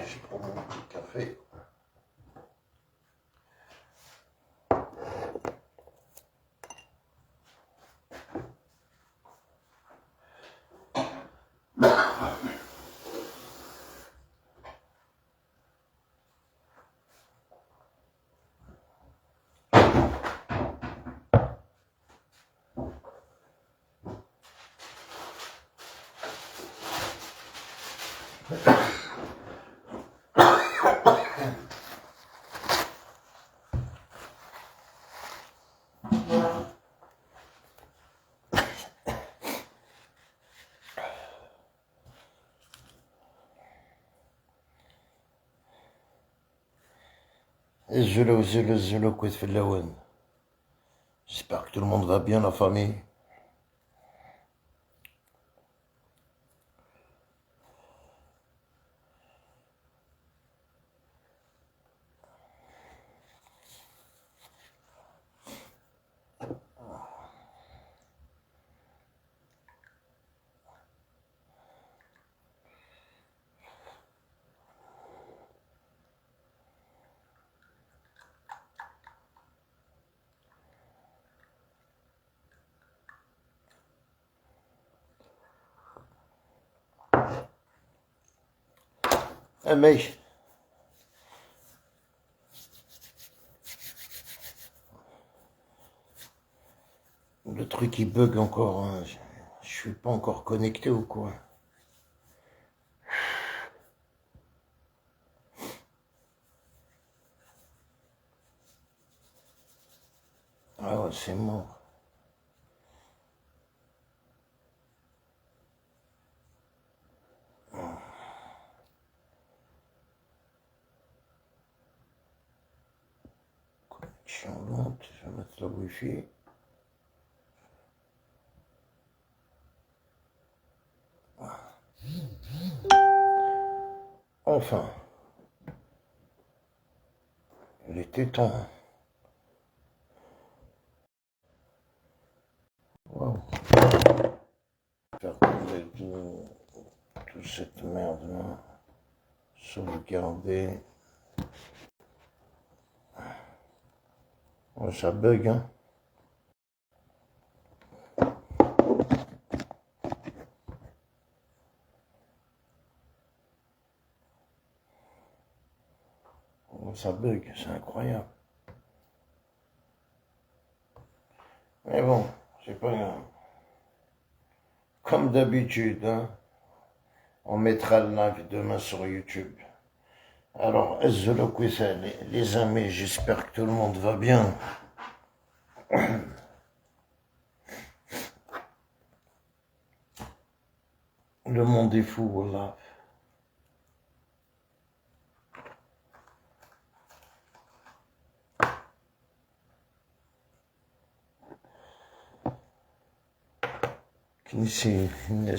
je prends mon petit café. J'espère que tout le monde va bien, la famille. Eh mec, le truc il bug encore, hein. Je suis pas encore connecté ou quoi? Ah ouais, c'est mort. Connexion lente, je vais mettre le wifi. Enfin, il était temps. Waouh. Faire tomber toute cette merde là. Sauvegarder. Ouais, ça bug, hein. Ouais, ça bug, c'est incroyable. Mais bon, c'est pas grave. Comme d'habitude, hein, on mettra le live demain sur YouTube. Alors, les amis, j'espère que tout le monde va bien. Le monde est fou, voilà. Ici, le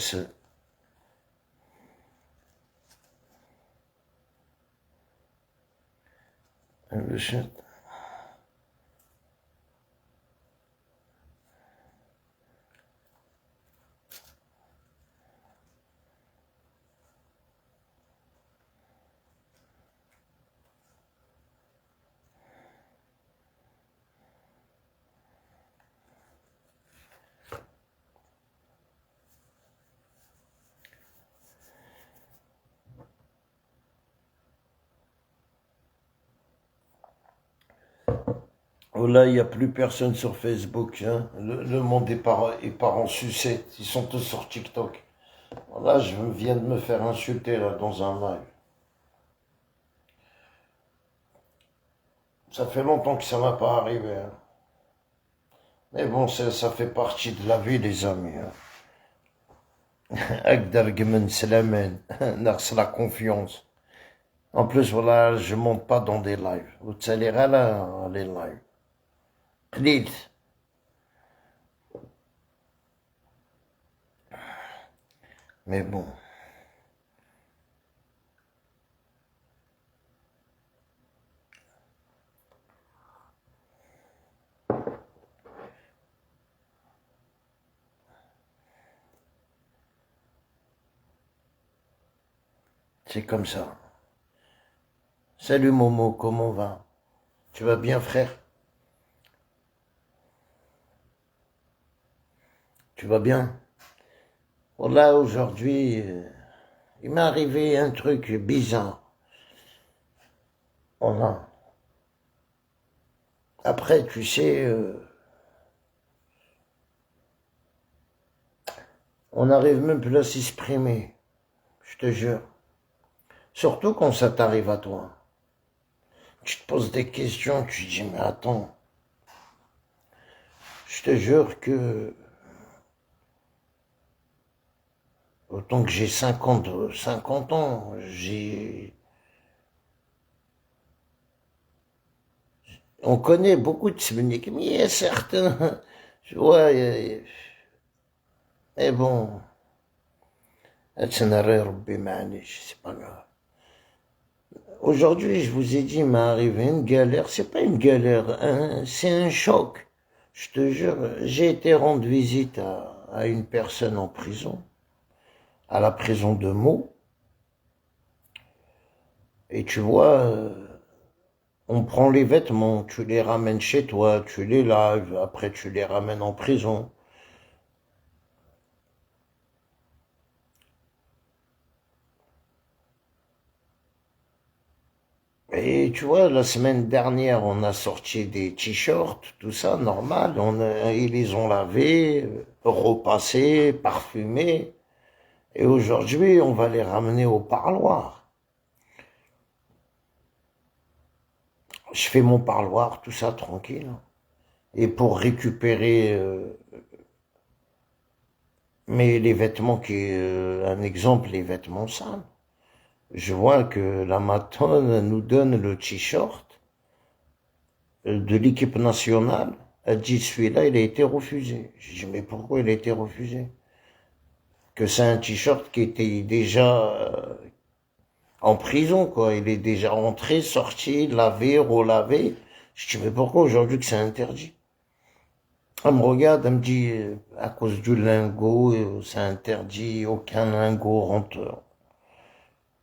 chat. Oh là, il n'y a plus personne sur Facebook, hein. Le monde est part en sucette. Ils sont tous sur TikTok. Là, je viens de me faire insulter là, dans un live. Ça fait longtemps que ça m'a pas arrivé, hein. Mais bon, ça fait partie de la vie, les amis, hein. Agdargmen Slamen, la confiance. En plus, voilà, je monte pas dans des lives. Vous savez, là, les lives. Please. Mais bon. C'est comme ça. Salut Momo, comment va? Tu vas bien frère? Tu vas bien? Voilà, aujourd'hui, il m'est arrivé un truc bizarre. Voilà. Après, tu sais, on n'arrive même plus à s'exprimer, je te jure. Surtout quand ça t'arrive à toi. Tu te poses des questions, tu te dis, mais attends, je te jure que autant que j'ai 50 ans, on connaît beaucoup de Sibniques, mais il y a certains, tu vois, mais bon, c'est pas grave. Aujourd'hui, je vous ai dit, il m'est arrivé une galère, c'est pas une galère, hein, c'est un choc. Je te jure, j'ai été rendre visite à une personne en prison, à la prison de Meaux, et tu vois, on prend les vêtements, tu les ramènes chez toi, tu les laves, après tu les ramènes en prison. Et tu vois, la semaine dernière, on a sorti des t-shirts, tout ça, normal. Ils les ont lavés, repassés, parfumés. Et aujourd'hui, on va les ramener au parloir. Je fais mon parloir, tout ça, tranquille. Et pour récupérer les vêtements un exemple, les vêtements sales. Je vois que la matonne nous donne le t-shirt de l'équipe nationale. Elle dit, celui-là, il a été refusé. Je dis, mais pourquoi il a été refusé? Que c'est un t-shirt qui était déjà en prison, quoi. Il est déjà entré, sorti, lavé, relavé. Je dis, mais pourquoi aujourd'hui que c'est interdit? Elle me regarde, elle me dit, à cause du lingot, c'est interdit, aucun lingot rentre.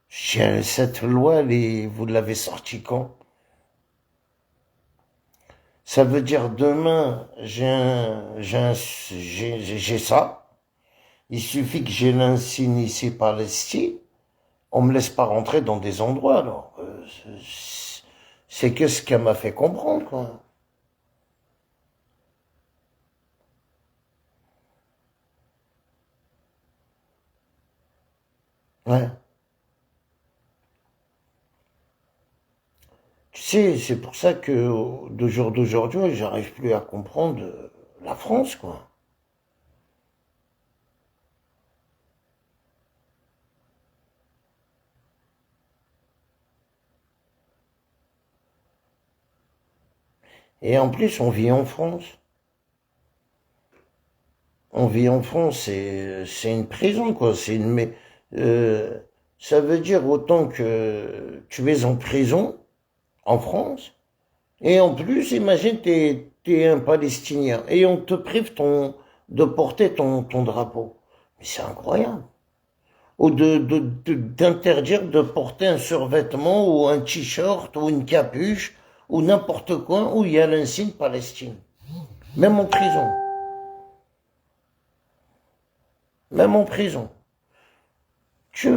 Je dis, cette loi, vous l'avez sortie quand? Ça veut dire demain, j'ai ça. Il suffit que j'ai l'insigne ici Palestine. On me laisse pas rentrer dans des endroits, alors. C'est que ce qu'elle m'a fait comprendre, quoi. Ouais. Tu sais, c'est pour ça que, de jour d'aujourd'hui, j'arrive plus à comprendre la France, quoi. Et en plus, on vit en France. On vit en France, c'est une prison, quoi. Euh, Ça veut dire autant que tu es en prison, en France, et en plus, imagine, t'es un Palestinien, et on te prive de porter ton drapeau. Mais c'est incroyable. Ou d'interdire de porter un survêtement, ou un t-shirt, ou une capuche, ou n'importe quoi, où il y a l'insigne Palestine. Même en prison. Même en prison. Tu...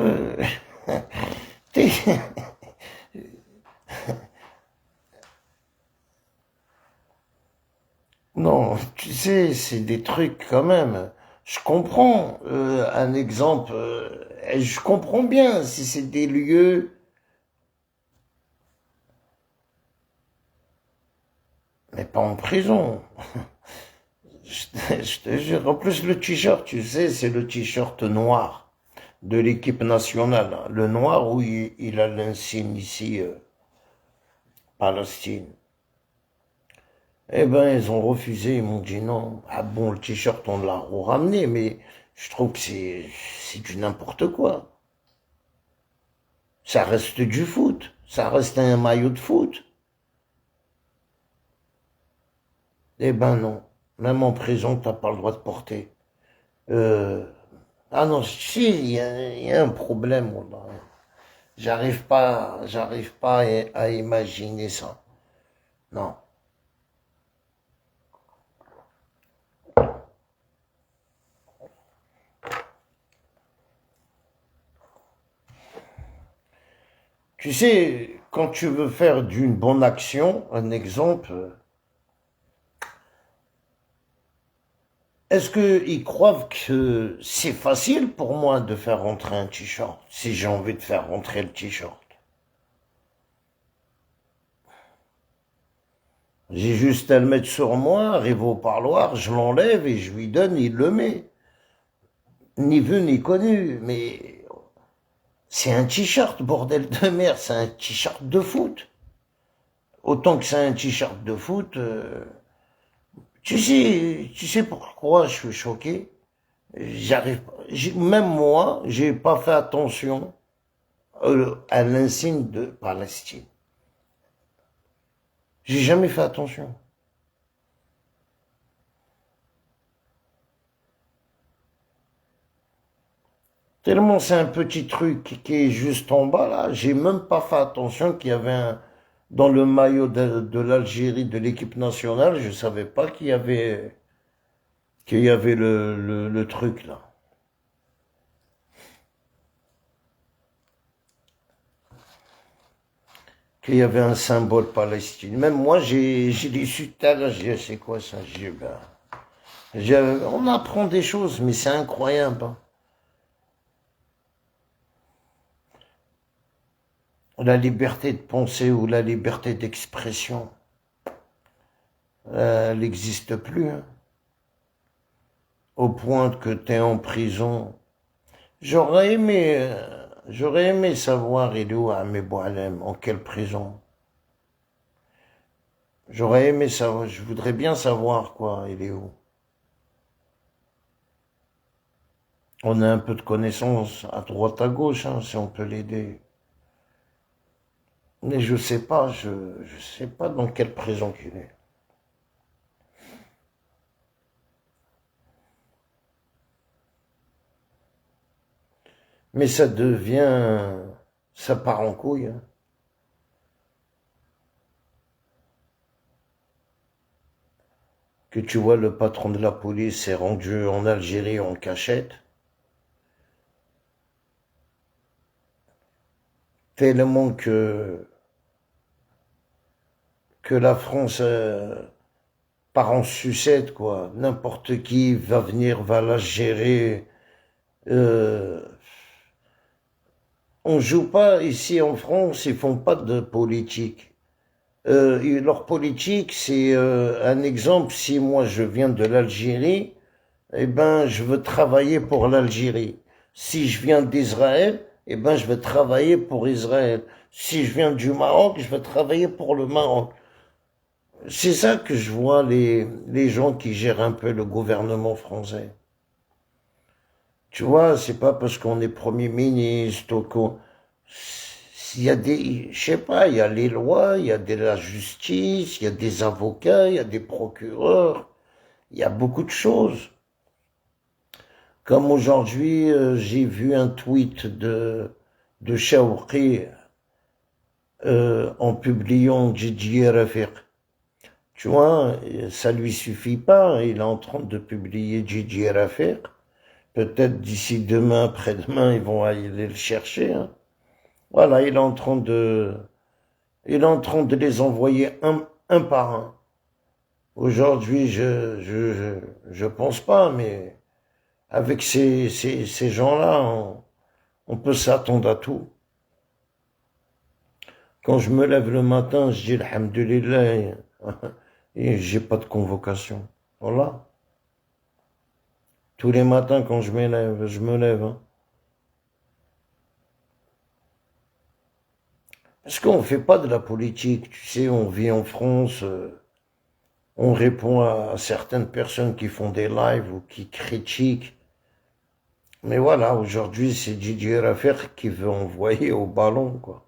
t'es- Non, tu sais, c'est des trucs quand même. Je comprends un exemple, et je comprends bien si c'est des lieux, mais pas en prison. Je te jure. En plus, le t-shirt, tu sais, c'est le t-shirt noir de l'équipe nationale, hein. Le noir où il a l'insigne ici, Palestine. Eh ben, ils ont refusé, ils m'ont dit non. Ah bon, le t-shirt, on l'a ramené, mais je trouve que c'est du n'importe quoi. Ça reste du foot. Ça reste un maillot de foot. Eh ben non. Même en prison, t'as pas le droit de porter. Euh, ah non, si, il y a un problème. Wallah. J'arrive pas à imaginer ça. Non. Tu sais, quand tu veux faire d'une bonne action, un exemple, est-ce qu'ils croient que c'est facile pour moi de faire rentrer un t-shirt, si j'ai envie de faire rentrer le t-shirt? J'ai juste à le mettre sur moi, arrive au parloir, je l'enlève et je lui donne, il le met. Ni vu ni connu, mais c'est un t-shirt, bordel de merde, c'est un t-shirt de foot. Autant que c'est un t-shirt de foot, tu sais pourquoi je suis choqué? J'arrive pas, même moi, j'ai pas fait attention à l'insigne de Palestine. J'ai jamais fait attention. Tellement c'est un petit truc qui est juste en bas là, j'ai même pas fait attention qu'il y avait dans le maillot de l'Algérie, de l'équipe nationale, je savais pas qu'il y avait le truc là. Qu'il y avait un symbole palestinien. Même moi, j'ai des su tout à l'heure, j'ai dit, c'est quoi ça? On apprend des choses, mais c'est incroyable, hein. La liberté de penser ou la liberté d'expression, elle n'existe plus, hein. Au point que tu es en prison. J'aurais aimé savoir, il est où Ahmed Boualem, en quelle prison. J'aurais aimé savoir, je voudrais bien savoir, quoi, il est où. On a un peu de connaissances à droite, à gauche, hein, si on peut l'aider. Mais je sais pas, je sais pas dans quelle prison qu'il est. Mais ça part en couille, hein. Que tu vois, le patron de la police s'est rendu en Algérie en cachette, tellement que la France part en sucette, quoi. N'importe qui va venir, va la gérer. Euh, on joue pas ici en France, ils font pas de politique. Leur politique, c'est un exemple. Si moi je viens de l'Algérie, eh ben je veux travailler pour l'Algérie. Si je viens d'Israël, eh ben je veux travailler pour Israël. Si je viens du Maroc, je veux travailler pour le Maroc. C'est ça que je vois les gens qui gèrent un peu le gouvernement français. Tu vois, c'est pas parce qu'on est Premier ministre ou qu'on... Il y a des, je sais pas, il y a les lois, il y a de la justice, il y a des avocats, il y a des procureurs, il y a beaucoup de choses. Comme aujourd'hui, j'ai vu un tweet de Chaouki en publiant Gigi Rafiq. Tu vois, ça lui suffit pas, il est en train de publier Gigi Rafiq. Peut-être d'ici demain, après-demain, ils vont aller le chercher, hein. Voilà, il est en train de les envoyer un par un. Aujourd'hui, je pense pas, mais avec ces gens-là, on peut s'attendre à tout. Quand je me lève le matin, je dis Alhamdulillah, et j'ai pas de convocation. Voilà. Tous les matins, quand je me lève, hein. Parce qu'on fait pas de la politique, tu sais, on vit en France, on répond à certaines personnes qui font des lives ou qui critiquent. Mais voilà, aujourd'hui, c'est Didier Raffaire qui veut envoyer au ballon, quoi.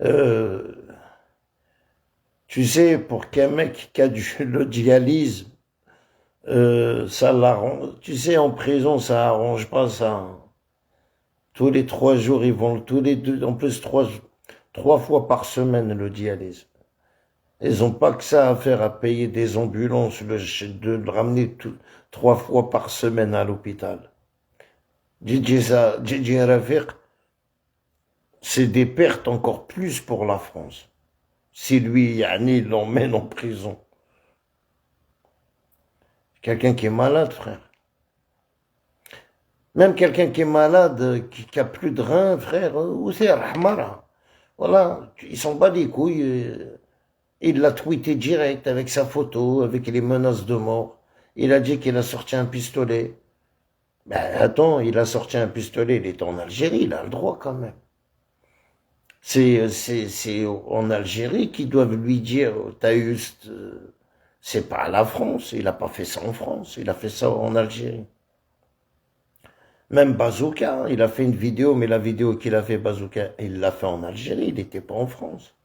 Euh, Tu sais, pour qu'un mec qui a le dialyse, ça l'arrange. Tu sais, en prison, ça arrange pas ça, hein. Tous les 3 jours, ils vont, tous les deux, en plus 3 fois par semaine, le dialyse. Ils n'ont pas que ça à faire, à payer des ambulances, de le ramener 3 fois par semaine à l'hôpital. Gigi Rafiq, c'est des pertes encore plus pour la France. Si lui, Yani, l'emmène en prison. Quelqu'un qui est malade, frère. Même quelqu'un qui est malade, qui a plus de reins, frère, ou c'est Rahmara. Voilà, il s'en bat les couilles. Il l'a tweeté direct avec sa photo, avec les menaces de mort. Il a dit qu'il a sorti un pistolet. Ben attends, il a sorti un pistolet, il est en Algérie, il a le droit quand même. C'est en Algérie qu'ils doivent lui dire, t'as eu, c'est pas la France, il a pas fait ça en France, il a fait ça en Algérie. Même Bazooka, il a fait une vidéo, mais la vidéo qu'il a fait Bazooka, il l'a fait en Algérie, il n'était pas en France.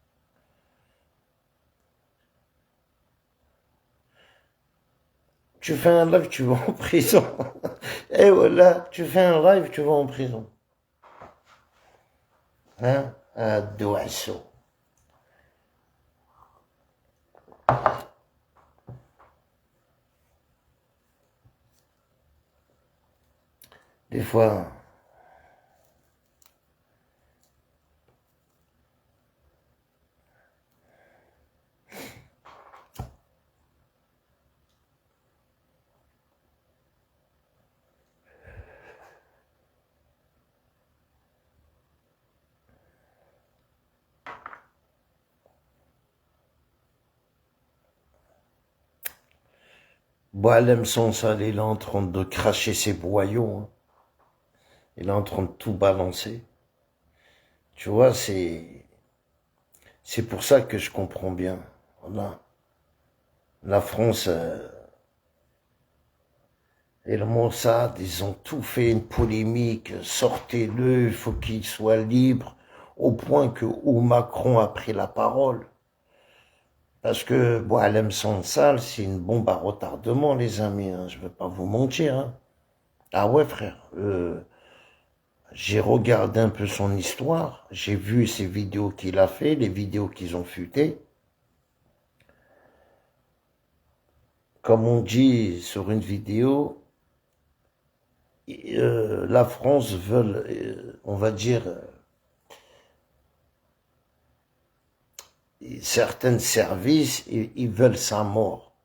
Tu fais un live, tu vas en prison. Et voilà, tu fais un live, tu vas en prison. Hein? À Douasso. Des fois, Boalem Sansal, il est en train de cracher ses boyaux. Hein. Il est en train de tout balancer. Tu vois, c'est pour ça que je comprends bien. Voilà. La France et le Mossad, ils ont tout fait une polémique. Sortez-le, il faut qu'il soit libre. Au point que où Macron a pris la parole. Parce que Boalem Sansal, c'est une bombe à retardement, les amis. Hein, je ne vais pas vous mentir. Hein. Ah ouais, frère. J'ai regardé un peu son histoire. J'ai vu ses vidéos qu'il a fait, les vidéos qu'ils ont futées. Comme on dit sur une vidéo, la France veut, on va dire, certains services, ils veulent sa mort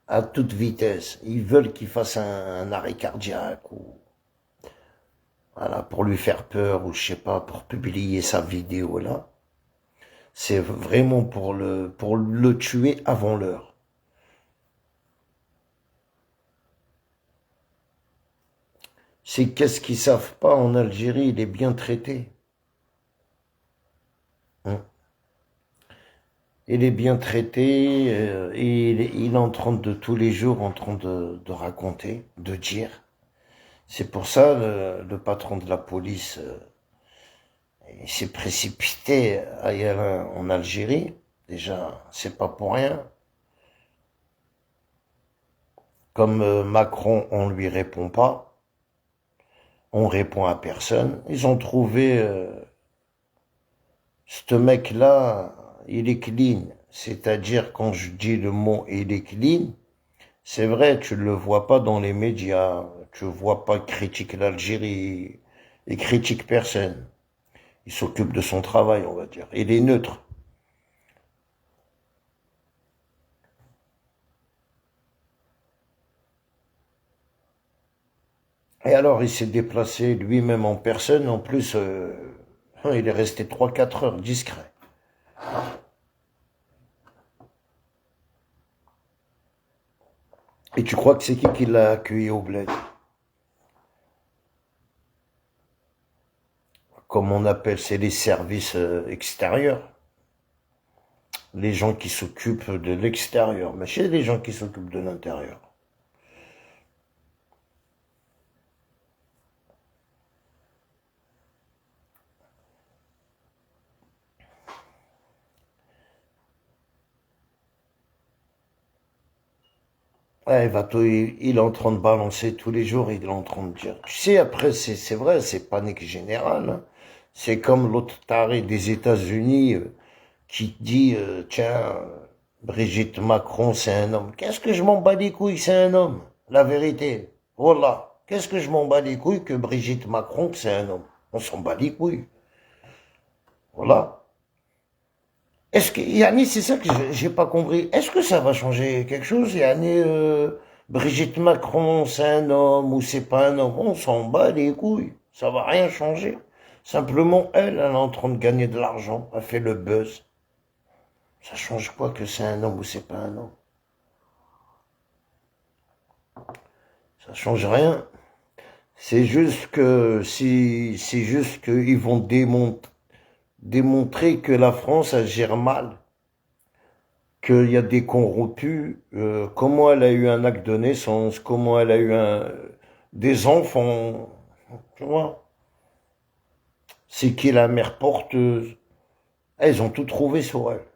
à toute vitesse. Ils veulent qu'il fasse un arrêt cardiaque ou voilà pour lui faire peur ou je sais pas pour publier sa vidéo là. C'est vraiment pour le tuer avant l'heure. C'est qu'est-ce qu'ils savent pas en Algérie, il est bien traité. Hein. Il est bien traité et il est en train de tous les jours en train de raconter, de dire. C'est pour ça le patron de la police il s'est précipité à y aller en Algérie. Déjà, c'est pas pour rien. Comme Macron, on lui répond pas. On répond à personne. Ils ont trouvé ce mec-là, il est clean. C'est-à-dire, quand je dis le mot il est clean, c'est vrai, tu ne le vois pas dans les médias. Tu ne vois pas critique l'Algérie. Il critique personne. Il s'occupe de son travail, on va dire. Il est neutre. Et alors, il s'est déplacé lui-même en personne. En plus, il est resté 3-4 heures discret. Et tu crois que c'est qui l'a accueilli au bled? Comme on appelle, c'est les services extérieurs. Les gens qui s'occupent de l'extérieur. Mais c'est les gens qui s'occupent de l'intérieur. Ouais, il est en train de balancer tous les jours, il est en train de dire. Tu sais, après, c'est vrai, c'est panique générale, hein. C'est comme l'autre taré des États-Unis qui dit, tiens, Brigitte Macron, c'est un homme. Qu'est-ce que je m'en bats les couilles, c'est un homme. La vérité. Voilà. Qu'est-ce que je m'en bats les couilles que Brigitte Macron, que c'est un homme. On s'en bat les couilles. Voilà. Est-ce que, Yannis, c'est ça que j'ai pas compris. Est-ce que ça va changer quelque chose, Yannis, Brigitte Macron, c'est un homme ou c'est pas un homme? On s'en bat les couilles. Ça va rien changer. Simplement, elle est en train de gagner de l'argent. Elle fait le buzz. Ça change quoi que c'est un homme ou c'est pas un homme? Ça change rien. C'est juste que si c'est juste qu'ils vont démontrer que la France elle gère mal, qu'il y a des corrompus, comment elle a eu un acte de naissance, comment elle a eu des enfants, tu vois. C'est qui la mère porteuse. Elles ont tout trouvé sur elle.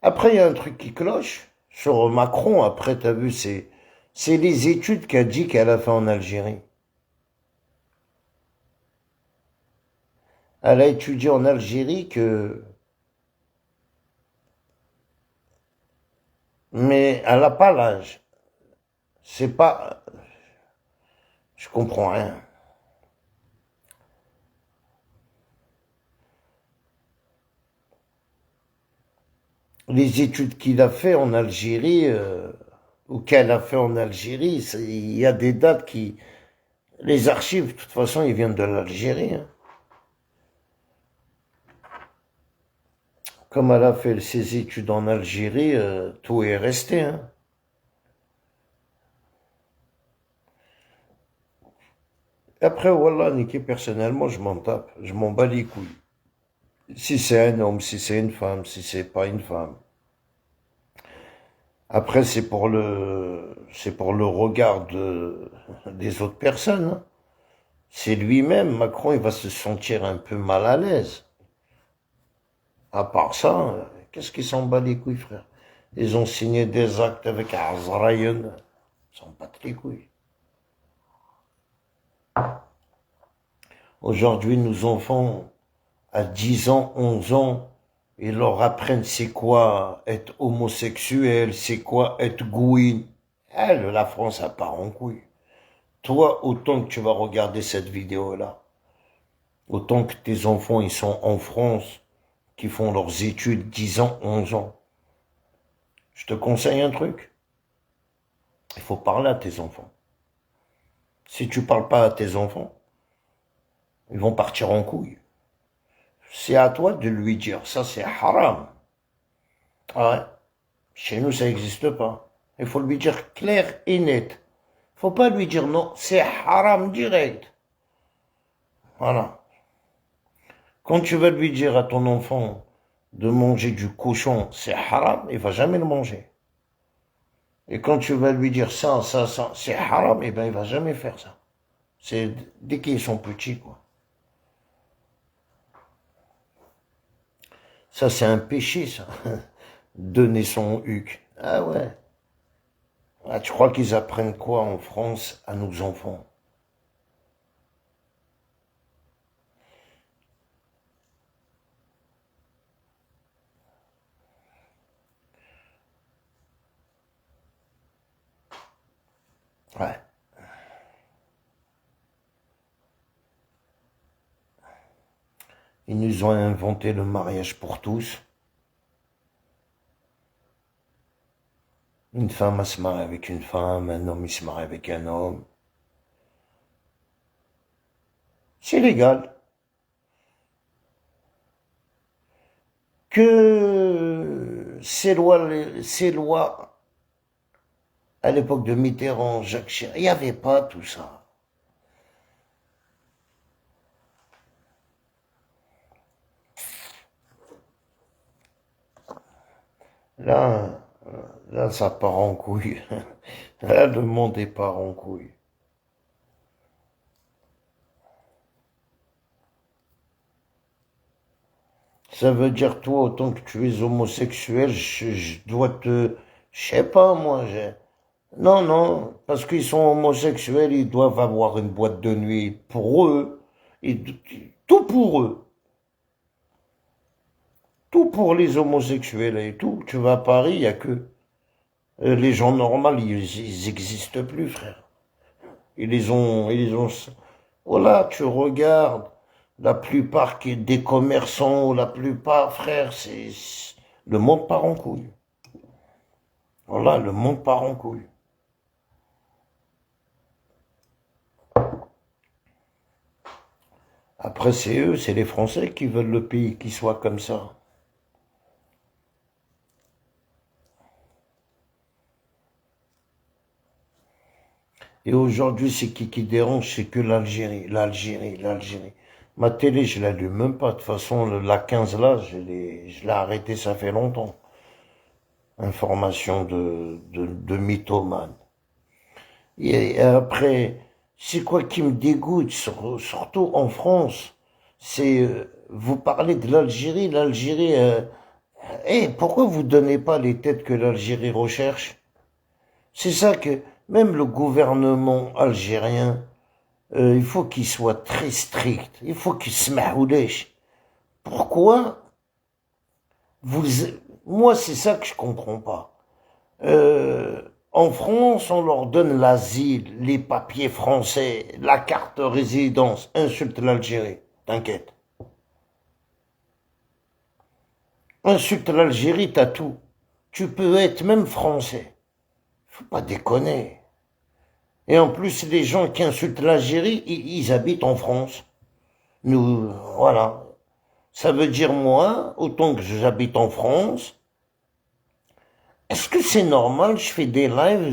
Après, il y a un truc qui cloche sur Macron. Après, t'as vu, c'est les études qu'elle dit qu'elle a fait en Algérie. Elle a étudié en Algérie mais elle n'a pas l'âge. C'est pas, je comprends rien. Les études qu'il a fait en Algérie, ou qu'elle a fait en Algérie, il y a des dates les archives, de toute façon, ils viennent de l'Algérie, hein. Comme elle a fait ses études en Algérie, tout est resté, hein. Après, voilà, Niki, personnellement, je m'en tape. Je m'en bats les couilles. Si c'est un homme, si c'est une femme, si c'est pas une femme. Après, c'est pour le regard des autres personnes, hein. C'est lui-même, Macron, il va se sentir un peu mal à l'aise. À part ça, qu'est-ce qu'ils s'en bat les couilles, frère? Ils ont signé des actes avec Azraïen. Ils s'en battent les couilles. Aujourd'hui, nos enfants, à 10 ans, 11 ans, ils leur apprennent c'est quoi être homosexuel, c'est quoi être gouine. Elle, la France, elle part en couille. Toi, autant que tu vas regarder cette vidéo-là, autant que tes enfants, ils sont en France, qui font leurs études 10 ans, 11 ans, je te conseille un truc. Il faut parler à tes enfants. Si tu parles pas à tes enfants, ils vont partir en couille. C'est à toi de lui dire, ça c'est haram. Ah ouais, chez nous ça n'existe pas. Il faut lui dire clair et net. Faut pas lui dire non, c'est haram direct. Voilà. Quand tu vas lui dire à ton enfant de manger du cochon, c'est haram, il va jamais le manger. Et quand tu vas lui dire ça, c'est haram, eh ben il va jamais faire ça. C'est dès qu'ils sont petits, quoi. Ça, c'est un péché, ça. Donner son huc. Ah ouais. Ah, tu crois qu'ils apprennent quoi en France à nos enfants? Ouais. Ils nous ont inventé le mariage pour tous. Une femme, elle se marie avec une femme, un homme, il se marie avec un homme. C'est légal. Que ces lois, à l'époque de Mitterrand, Jacques Chirac, il n'y avait pas tout ça. Là, là, ça part en couille. Là, le monde est part en couille. Ça veut dire, toi, autant que tu es homosexuel, je dois te... Je sais pas, moi, non, non, parce qu'ils sont homosexuels, ils doivent avoir une boîte de nuit pour eux. Et tout pour eux. Tout pour les homosexuels et tout. Tu vas à Paris, il n'y a que... les gens normaux, ils existent plus, frère. Ils les ont... Voilà, tu regardes, la plupart des commerçants, la plupart, frère, le monde part en couille. Voilà, le monde part en couille. Après, c'est eux, c'est les Français qui veulent le pays qui soit comme ça. Et aujourd'hui, c'est qui dérange, c'est que l'Algérie, l'Algérie, l'Algérie. Ma télé, je l'allume même pas. De toute façon, la 15 là, je l'ai arrêté, ça fait longtemps. Information de mythomane. Et après, c'est quoi qui me dégoûte, surtout en France, c'est, vous parlez de l'Algérie, l'Algérie, pourquoi vous donnez pas les têtes que l'Algérie recherche? C'est ça que, même le gouvernement algérien, il faut qu'il soit très strict, il faut qu'il se mahoulèche. Pourquoi vous, moi c'est ça que je comprends pas. En France, on leur donne l'asile, les papiers français, la carte de résidence, insulte l'Algérie, t'inquiète. Insulte l'Algérie, t'as tout. Tu peux être même français. Faut pas déconner. Et en plus, les gens qui insultent l'Algérie, ils habitent en France. Nous, voilà. Ça veut dire moi, autant que j'habite en France, est-ce que c'est normal, je fais des lives,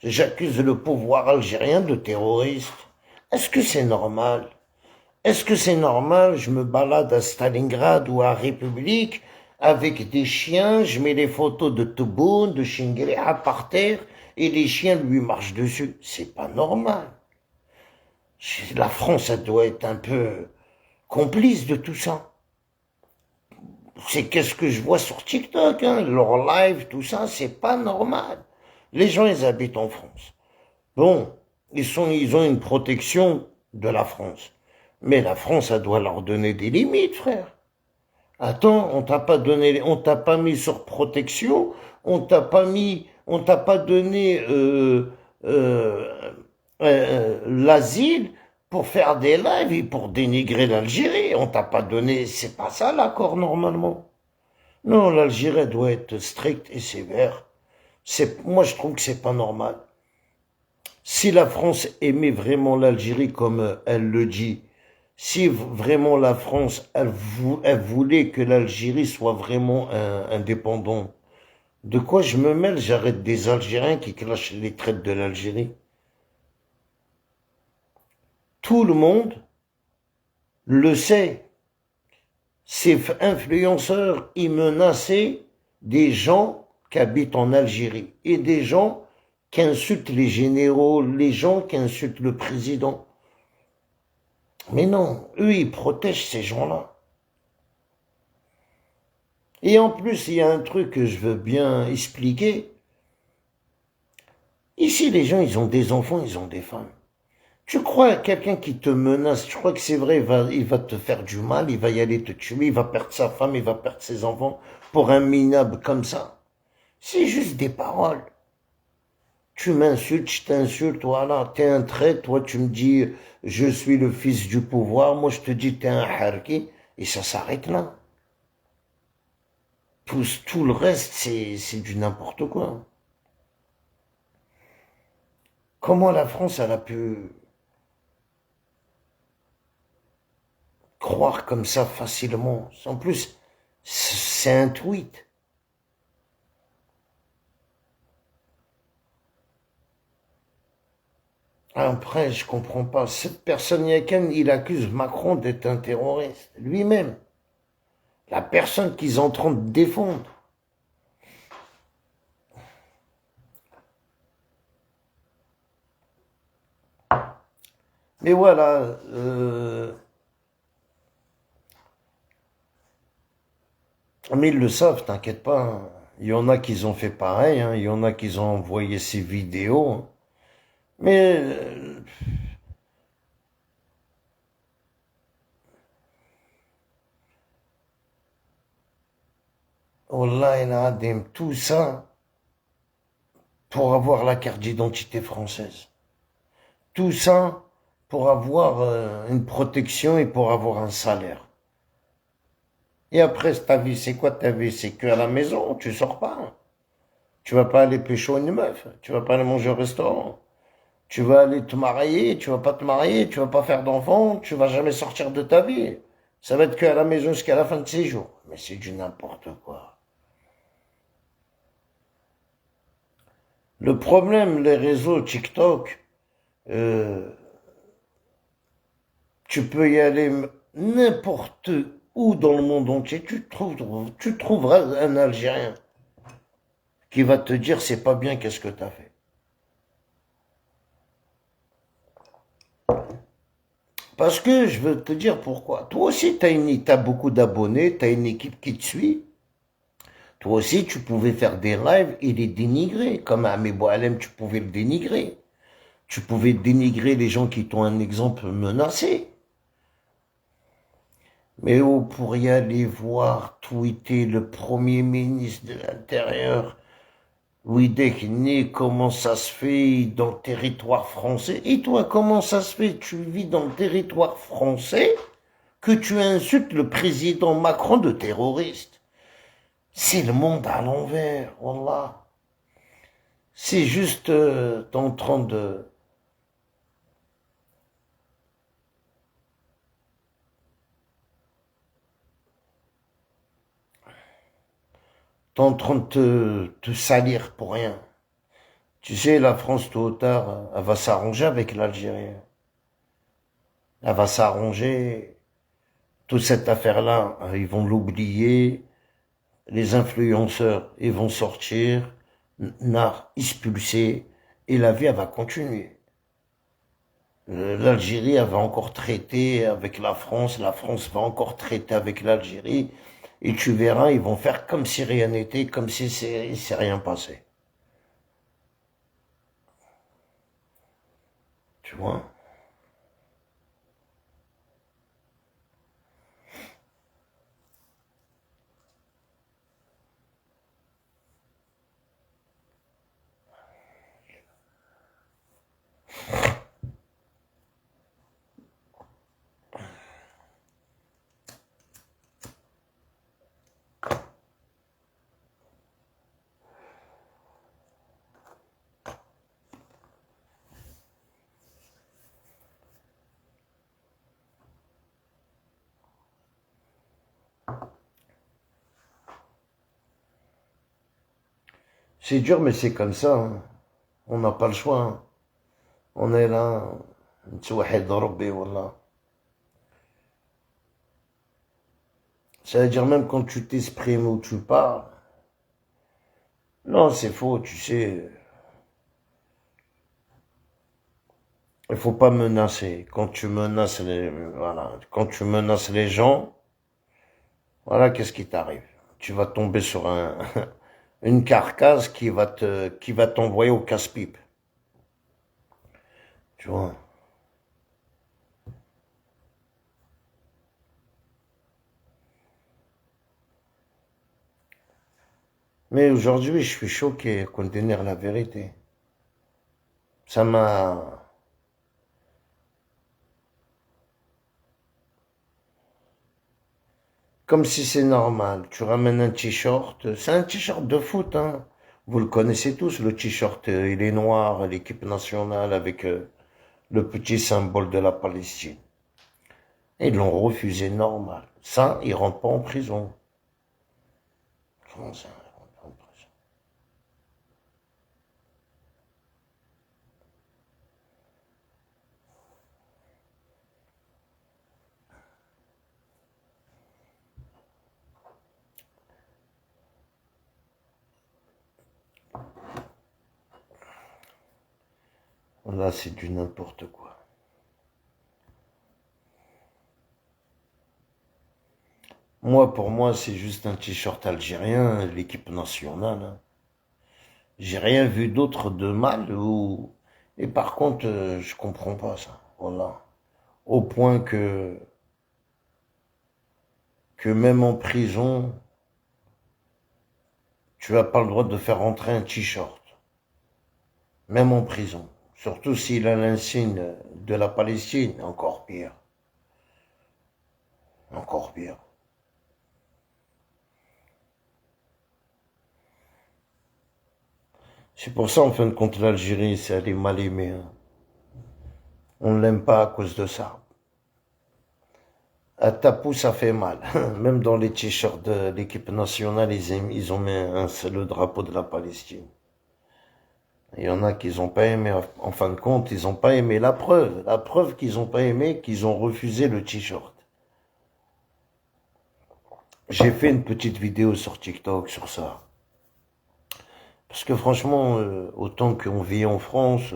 j'accuse le pouvoir algérien de terroriste? Est-ce que c'est normal? Est-ce que c'est normal, je me balade à Stalingrad ou à République avec des chiens, je mets les photos de Tebboune, de Chingueléa par terre et les chiens lui marchent dessus? C'est pas normal. La France, elle doit être un peu complice de tout ça. C'est qu'est-ce que je vois sur TikTok, hein, leur live, tout ça, c'est pas normal. Les gens, ils habitent en France. Bon, ils ont une protection de la France. Mais la France, elle doit leur donner des limites, frère. Attends, on t'a pas mis sur protection, on t'a pas donné l'asile pour faire des lives et pour dénigrer l'Algérie. On t'a pas donné, c'est pas ça l'accord normalement. Non, l'Algérie doit être stricte et sévère. Moi je trouve que c'est pas normal. Si la France aimait vraiment l'Algérie comme elle le dit, si vraiment la France, elle voulait que l'Algérie soit vraiment indépendante, de quoi je me mêle? J'arrête des Algériens qui clashent les traites de l'Algérie. Tout le monde le sait. Ces influenceurs, ils menaçaient des gens qui habitent en Algérie et des gens qui insultent les généraux, les gens qui insultent le président. Mais non, eux, ils protègent ces gens-là. Et en plus, il y a un truc que je veux bien expliquer. Ici, les gens, ils ont des enfants, ils ont des femmes. Tu crois à quelqu'un qui te menace, tu crois que c'est vrai, il va te faire du mal, il va y aller te tuer, il va perdre sa femme, il va perdre ses enfants pour un minable comme ça. C'est juste des paroles. Tu m'insultes, je t'insulte, voilà, t'es un traître, toi tu me dis je suis le fils du pouvoir, moi je te dis t'es un harki, et ça s'arrête là. Tout le reste, c'est du n'importe quoi. Comment la France, elle a pu croire comme ça facilement? En plus, c'est un tweet. Après, je comprends pas. Cette personne, il accuse Macron d'être un terroriste. Lui-même. La personne qu'ils sont en train de défendre. Mais voilà, Mais ils le savent, t'inquiète pas, hein. Il y en a qui ont fait pareil, hein. Il y en a qui ont envoyé ces vidéos, hein. Mais, Wallah, il a tout ça pour avoir la carte d'identité française. Tout ça pour avoir une protection et pour avoir un salaire. Et après, ta vie, c'est quoi ta vie? C'est que à la maison, tu sors pas. Tu vas pas aller pécho une meuf, tu vas pas aller manger au restaurant. Tu vas aller te marier, tu vas pas te marier, tu vas pas faire d'enfant, tu vas jamais sortir de ta vie. Ça va être que à la maison jusqu'à la fin de ses jours. Mais c'est du n'importe quoi. Le problème, les réseaux TikTok, euh, tu peux y aller n'importe où dans le monde entier, tu trouveras un Algérien qui va te dire c'est pas bien, qu'est-ce que tu as fait. Parce que je veux te dire pourquoi. Toi aussi, t'as beaucoup d'abonnés, tu as une équipe qui te suit. Toi aussi, tu pouvais faire des lives et les dénigrer. Comme Ahmed Boualem, tu pouvais le dénigrer. Tu pouvais dénigrer les gens qui t'ont un exemple menacé. Mais pour y aller voir tweeter le premier ministre de l'Intérieur, Ouidek, comment ça se fait dans le territoire français? Et toi, comment ça se fait? Tu vis dans le territoire français que tu insultes le président Macron de terroriste. C'est le monde à l'envers, wallah. C'est juste, t'es en train de... T'es en train de te salir pour rien. Tu sais, la France, tôt ou tard, elle va s'arranger avec l'Algérie. Elle va s'arranger. Toute cette affaire-là, ils vont l'oublier. Les influenceurs, ils vont sortir, nar expulsé, et la vie, elle va continuer. L'Algérie, elle va encore traiter avec la France va encore traiter avec l'Algérie, et tu verras, ils vont faire comme si rien n'était, comme si il s'est rien passé. Tu vois? C'est dur, mais c'est comme ça, hein. On n'a pas le choix, hein. On est là, نتوحد ربي والله. C'est-à-dire même quand tu t'exprimes ou tu parles, non, c'est faux, tu sais. Il faut pas menacer. Quand tu menaces voilà, quand tu menaces les gens, voilà, qu'est-ce qui t'arrive? Tu vas tomber sur une carcasse qui va t'envoyer au casse-pipe. Tu vois? Mais aujourd'hui, je suis choqué qu'on dénire la vérité. Ça m'a, comme si c'est normal. Tu ramènes un t-shirt, c'est un t-shirt de foot, hein. Vous le connaissez tous, le t-shirt, il est noir, l'équipe nationale avec le petit symbole de la Palestine. Et ils l'ont refusé normal. Ça, ils rentrent pas en prison. Comment ça, ils rentrent pas en prison? Là, c'est du n'importe quoi. Moi, pour moi, c'est juste un t-shirt algérien, l'équipe nationale, hein. J'ai rien vu d'autre de mal ou... Et par contre, je comprends pas ça. Voilà. Au point que même en prison, tu n'as pas le droit de faire rentrer un t-shirt. Même en prison. Surtout s'il a l'insigne de la Palestine. Encore pire. Encore pire. C'est pour ça, en fin de compte, l'Algérie, elle est mal aimée, hein. On ne l'aime pas à cause de ça. À Tapou, ça fait mal. Même dans les t-shirts de l'équipe nationale, ils ont mis le drapeau de la Palestine. Il y en a qui n'ont pas aimé. En fin de compte, ils n'ont pas aimé la preuve. La preuve qu'ils n'ont pas aimé, qu'ils ont refusé le t-shirt. J'ai fait une petite vidéo sur TikTok sur ça. Parce que franchement, autant qu'on vit en France,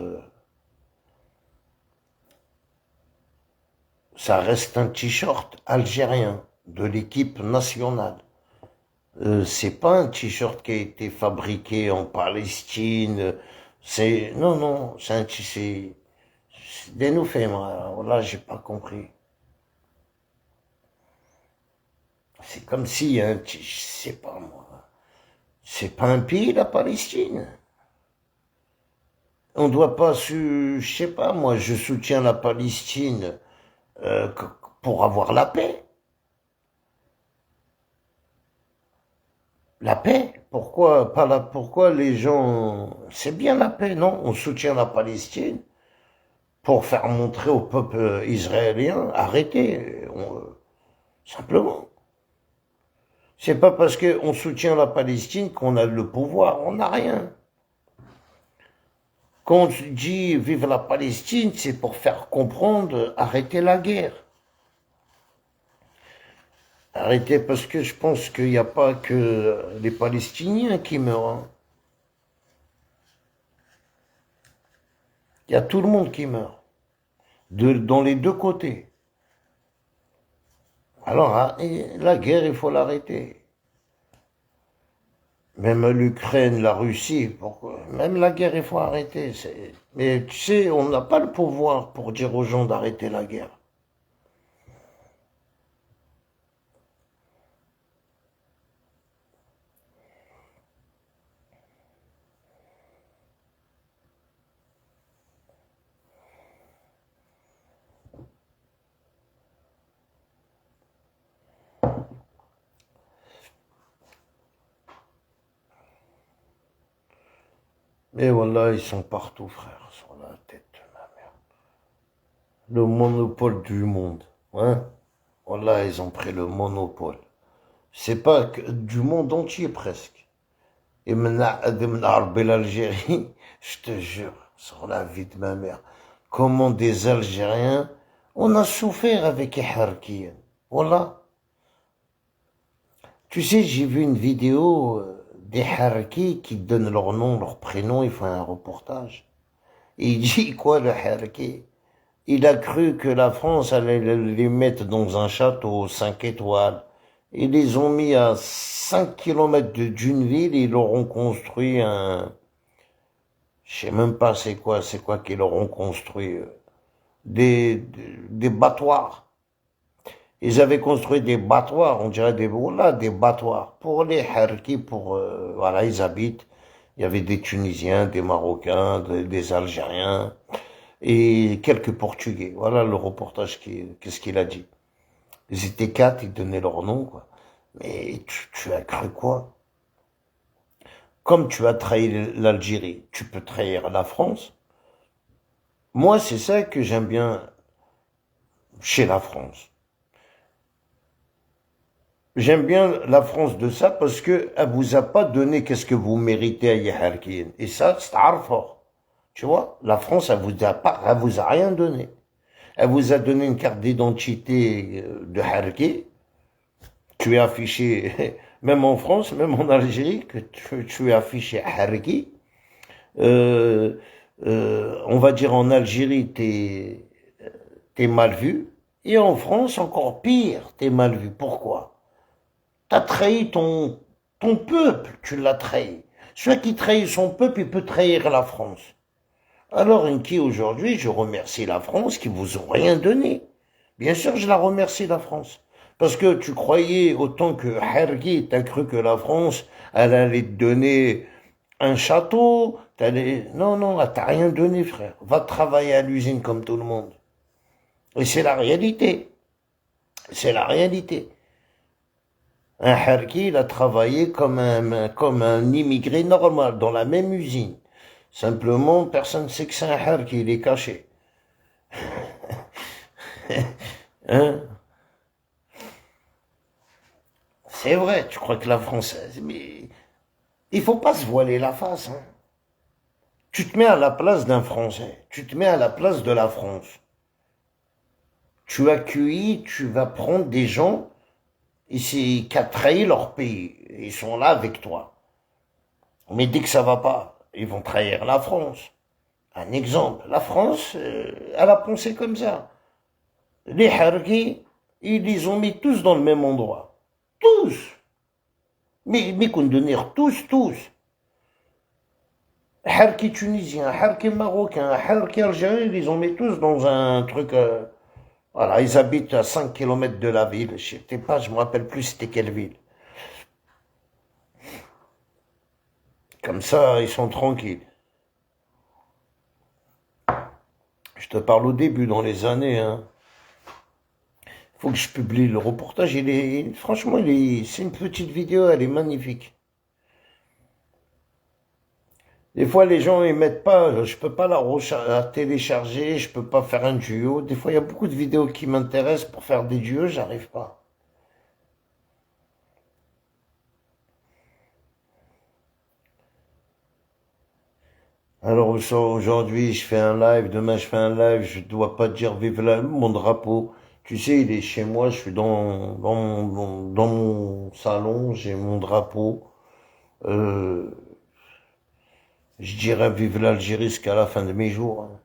ça reste un t-shirt algérien de l'équipe nationale. C'est pas un t-shirt qui a été fabriqué en Palestine. C'est non, c'est un t-shirt. Des nous fait, moi. Là, j'ai pas compris. C'est comme si je sais pas moi. C'est pas un pays la Palestine. On doit pas je sais pas moi. Je soutiens la Palestine euh, pour avoir la paix. La paix? Pourquoi pas pourquoi les gens... C'est bien la paix, non? On soutient la Palestine pour faire montrer au peuple israélien, arrêtez, simplement. C'est pas parce qu'on soutient la Palestine qu'on a le pouvoir, on n'a rien. Quand on dit vive la Palestine, c'est pour faire comprendre, arrêtez la guerre. Arrêtez parce que je pense qu'il n'y a pas que les Palestiniens qui meurent, hein. Il y a tout le monde qui meurt, dans les deux côtés. Alors, la guerre, il faut l'arrêter. Même l'Ukraine, la Russie, pourquoi? Même la guerre, il faut arrêter. Mais tu sais, on n'a pas le pouvoir pour dire aux gens d'arrêter la guerre. Mais voilà, ils sont partout, frère, sur la tête de ma mère. Le monopole du monde, hein? Voilà, ils ont pris le monopole. C'est pas que du monde entier, presque. Et maintenant, l'Algérie, je te jure, sur la vie de ma mère, comment des Algériens, on a souffert avec les Harkis. Voilà. Tu sais, j'ai vu une vidéo des Harkis qui donnent leur nom, leur prénom, ils font un reportage. Et il dit quoi, le Harki? Il a cru que la France allait les mettre dans un château 5 étoiles. Ils les ont mis à 5 kilomètres d'une ville et ils leur ont construit je sais même pas c'est quoi qu'ils leur ont construit, des battoirs. Ils avaient construit des battoirs, on dirait voilà, des battoirs. Pour les Harkis, voilà, ils habitent. Il y avait des Tunisiens, des Marocains, des Algériens et quelques Portugais. Voilà le reportage qu'est-ce qu'il a dit. Ils étaient 4, ils donnaient leur nom, quoi. Mais tu as cru quoi? Comme tu as trahi l'Algérie, tu peux trahir la France. Moi, c'est ça que j'aime bien chez la France. J'aime bien la France de ça parce que elle vous a pas donné qu'est-ce que vous méritez à Yaharkin. Et ça, c'est fort. Tu vois, la France, elle vous a rien donné. Elle vous a donné une carte d'identité de Harki. Tu es affiché, même en France, même en Algérie, que tu es affiché Harki. On va dire en Algérie, t'es mal vu. Et en France, encore pire, t'es mal vu. Pourquoi? T'as trahi ton peuple, tu l'as trahi. Celui qui trahit son peuple, il peut trahir la France. Alors, Inki, aujourd'hui, je remercie la France qui vous ont rien donné. Bien sûr, je la remercie, la France. Parce que tu croyais autant que Hargi, t'as cru que la France, elle allait te donner un château. Non, non, elle t'a rien donné, frère. Va travailler à l'usine comme tout le monde. Et c'est la réalité. C'est la réalité. Un Harki, il a travaillé comme un immigré normal, dans la même usine. Simplement, personne ne sait que c'est un Harki, il est caché. Hein? C'est vrai, tu crois que la Française, mais il faut pas se voiler la face. Hein. Tu te mets à la place d'un Français, tu te mets à la place de la France. Tu accueillis, tu vas prendre des gens ici qui ont trahi leur pays. Ils sont là avec toi. Mais dès que ça va pas, ils vont trahir la France. Un exemple, la France, elle a pensé comme ça. Les Harkis, ils les ont mis tous dans le même endroit. Tous. Mais qu'on devenir tous. Harki tunisien, Harki marocain, Harki algérien, ils les ont mis tous dans un truc. Voilà, ils habitent à 5 kilomètres de la ville. Je sais pas, je me rappelle plus c'était quelle ville. Comme ça, ils sont tranquilles. Je te parle au début, dans les années. Hein. Faut que je publie le reportage. Franchement, c'est une petite vidéo, elle est magnifique. Des fois, les gens, ils mettent pas, je peux pas la télécharger, je peux pas faire un duo. Des fois, il y a beaucoup de vidéos qui m'intéressent pour faire des duos, j'arrive pas. Alors, aujourd'hui, je fais un live, demain, je fais un live, je dois pas dire vive mon drapeau. Tu sais, il est chez moi, je suis dans mon salon, j'ai mon drapeau. Euh, je dirais vive l'Algérie jusqu'à la fin de mes jours. Hein.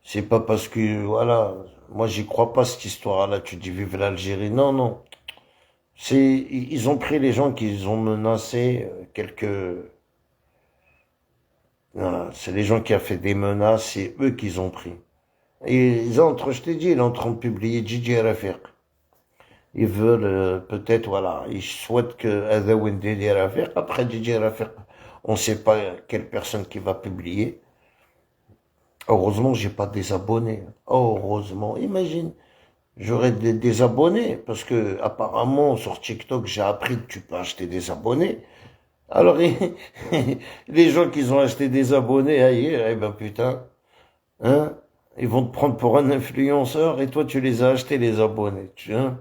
C'est pas parce que, voilà, moi j'y crois pas cette histoire-là, tu dis vive l'Algérie. Non, non. Ils ont pris les gens qu'ils ont menacés, voilà, c'est les gens qui ont fait des menaces, c'est eux qu'ils ont pris. Et ils entrent, je t'ai dit, ils sont en train de publier Gigi Rafiq. Ils veulent, peut-être, voilà, ils souhaitent que Adawin Gigi Rafiq, après Gigi Rafiq, on sait pas quelle personne qui va publier. Heureusement, j'ai pas des abonnés. Heureusement, imagine. J'aurais des abonnés, parce que apparemment sur TikTok, j'ai appris que tu peux acheter des abonnés. Alors, les gens qui ont acheté des abonnés ailleurs, eh ben putain, hein, ils vont te prendre pour un influenceur et toi tu les as achetés les abonnés, tu vois.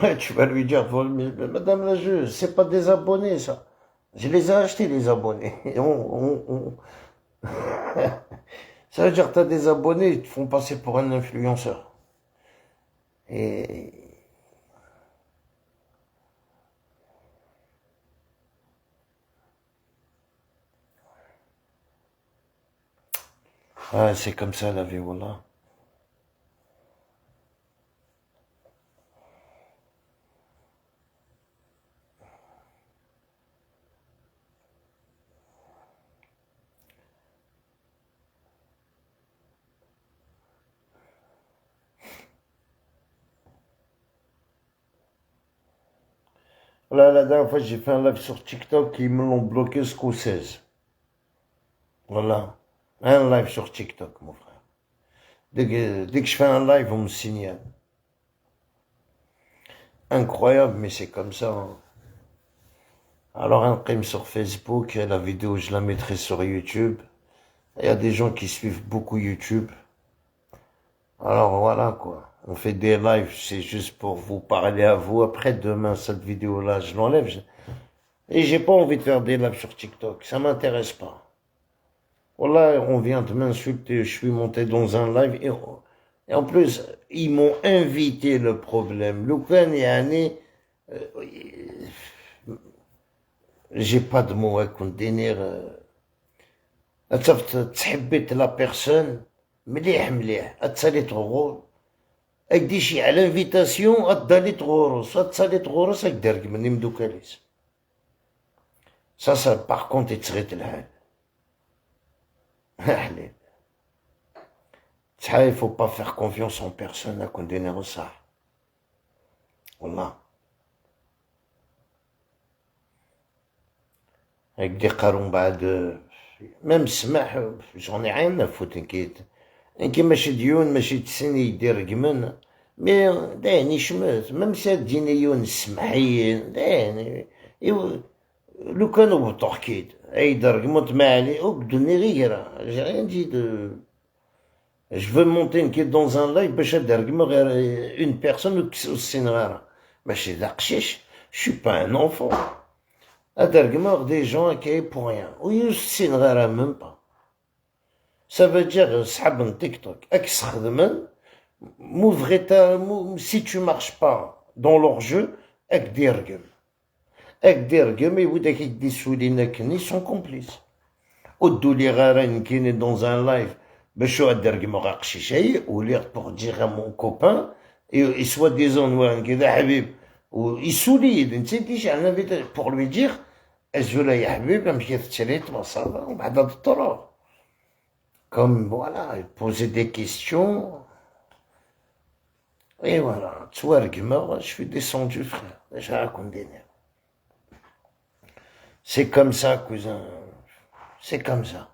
Ouais, tu vas lui dire, Madame la juge, c'est pas des abonnés ça. Je les ai achetés les abonnés. Ça veut dire que tu as des abonnés, ils te font passer pour un influenceur. Et c'est comme ça la vie, voilà. Là, la dernière fois, j'ai fait un live sur TikTok et ils me l'ont bloqué jusqu'au 16. Voilà. Un live sur TikTok, mon frère. Dès que je fais un live, on me signale. Incroyable, mais c'est comme ça. Hein. Alors, un prime sur Facebook, la vidéo, je la mettrai sur YouTube. Il y a des gens qui suivent beaucoup YouTube. Alors, voilà, quoi. On fait des lives, c'est juste pour vous parler à vous. Après, demain, cette vidéo-là, je l'enlève. Et j'ai pas envie de faire des lives sur TikTok. Ça m'intéresse pas. Voilà, on vient de m'insulter. Je suis monté dans un live. Et en plus, ils m'ont invité le problème. Loukan et Annie, j'ai pas de mots à contenir. تحبيت la personne. مليح مليح اتسالي تغور اكدي شي على انفيتاسيون ادالي تغورس اتسالي تغورس اكدرك مني مدوكاليس سا باغ كونت يتسغيت الحال حليل شحال فو با فيغ كونفيونس اون بيرسون اكون دينيرو صح والله هكدي قارون بعد ميم السماح جوني عين فوت نكيت انكي ماشي ديون ماشي تسني يدير رقمن مي داني شمت ميم ساد ديني يون السمحيين داني لو كانوا بطوحكيد اي درقمت ما علي وبدوني غير جي ريان دي دو Je veux monter une quête dans un live, باش ادرقم غير une personne والسينغارة ماشي داقشيش. Je suis pas un enfant. ادرقم des gens qui pour rien. والسينغارة même pas. Ça veut dire سحب تيك توك اكس خدمن مو فغيتا si tu marches pas dans leur jeu اك ديرقم اك ديرقم يوداك يدي سولينا كني سون كومبليس ودولي غارين كاينين dans un live باش ادرقم غاقشيشاي ولي بوغ دير مون كوبان اي سوا ديزون وان كذا حبيب ويسولي انت ديش على فيتا بوغ لوي دير ازولا يا حبيب مشي تشريت مصابه وبعد الطرق كوم فوالا بوزي دي كيستيون اي فوالا توارقما شفي ديسوندو فخير اش راكم دينير سي كوم سا كوزان سي كوم سا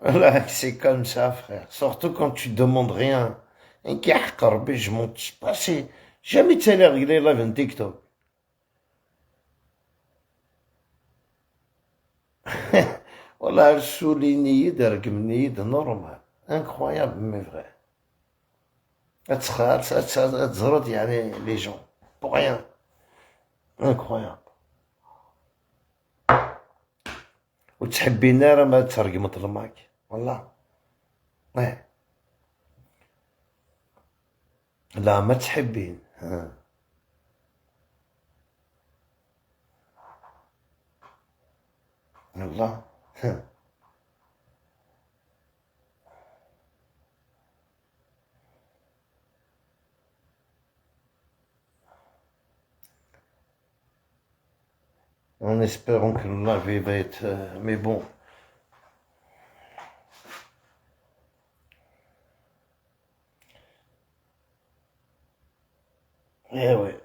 Voilà, c'est comme ça, frère. Surtout quand tu demandes rien. Un qui a je monte pas, c'est jamais de salaire réglé live en TikTok. Voilà, souligné d'argumni de normal. Incroyable, mais vrai. Les gens. Pour rien. Incroyable. وتحبينا راه ما ترقمت الماك والله لا ما تحبين والله en espérant que la vie va être... mais bon. Eh ouais.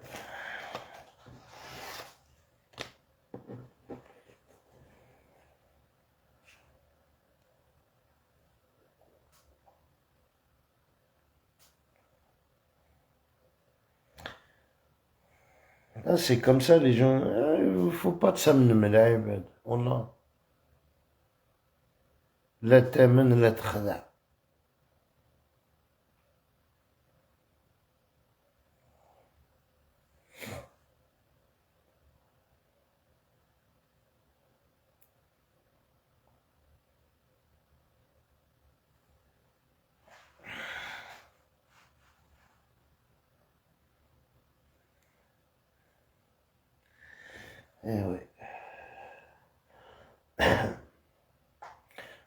Ah, c'est comme ça les gens. Faut pas تسمن من العباد والله لا تامن لا تخدع. Eh oui.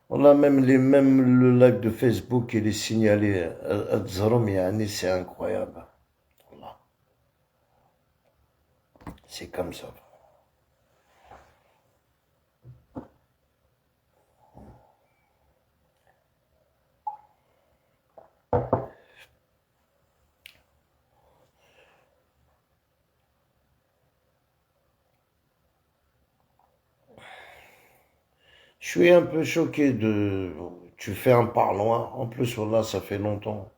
والله même le live de Facebook il est signalé à Tzrom yani c'est incroyable. Voilà. C'est comme ça. Je suis un peu choqué de... Tu fais un parloir. En plus, voilà, ça fait longtemps.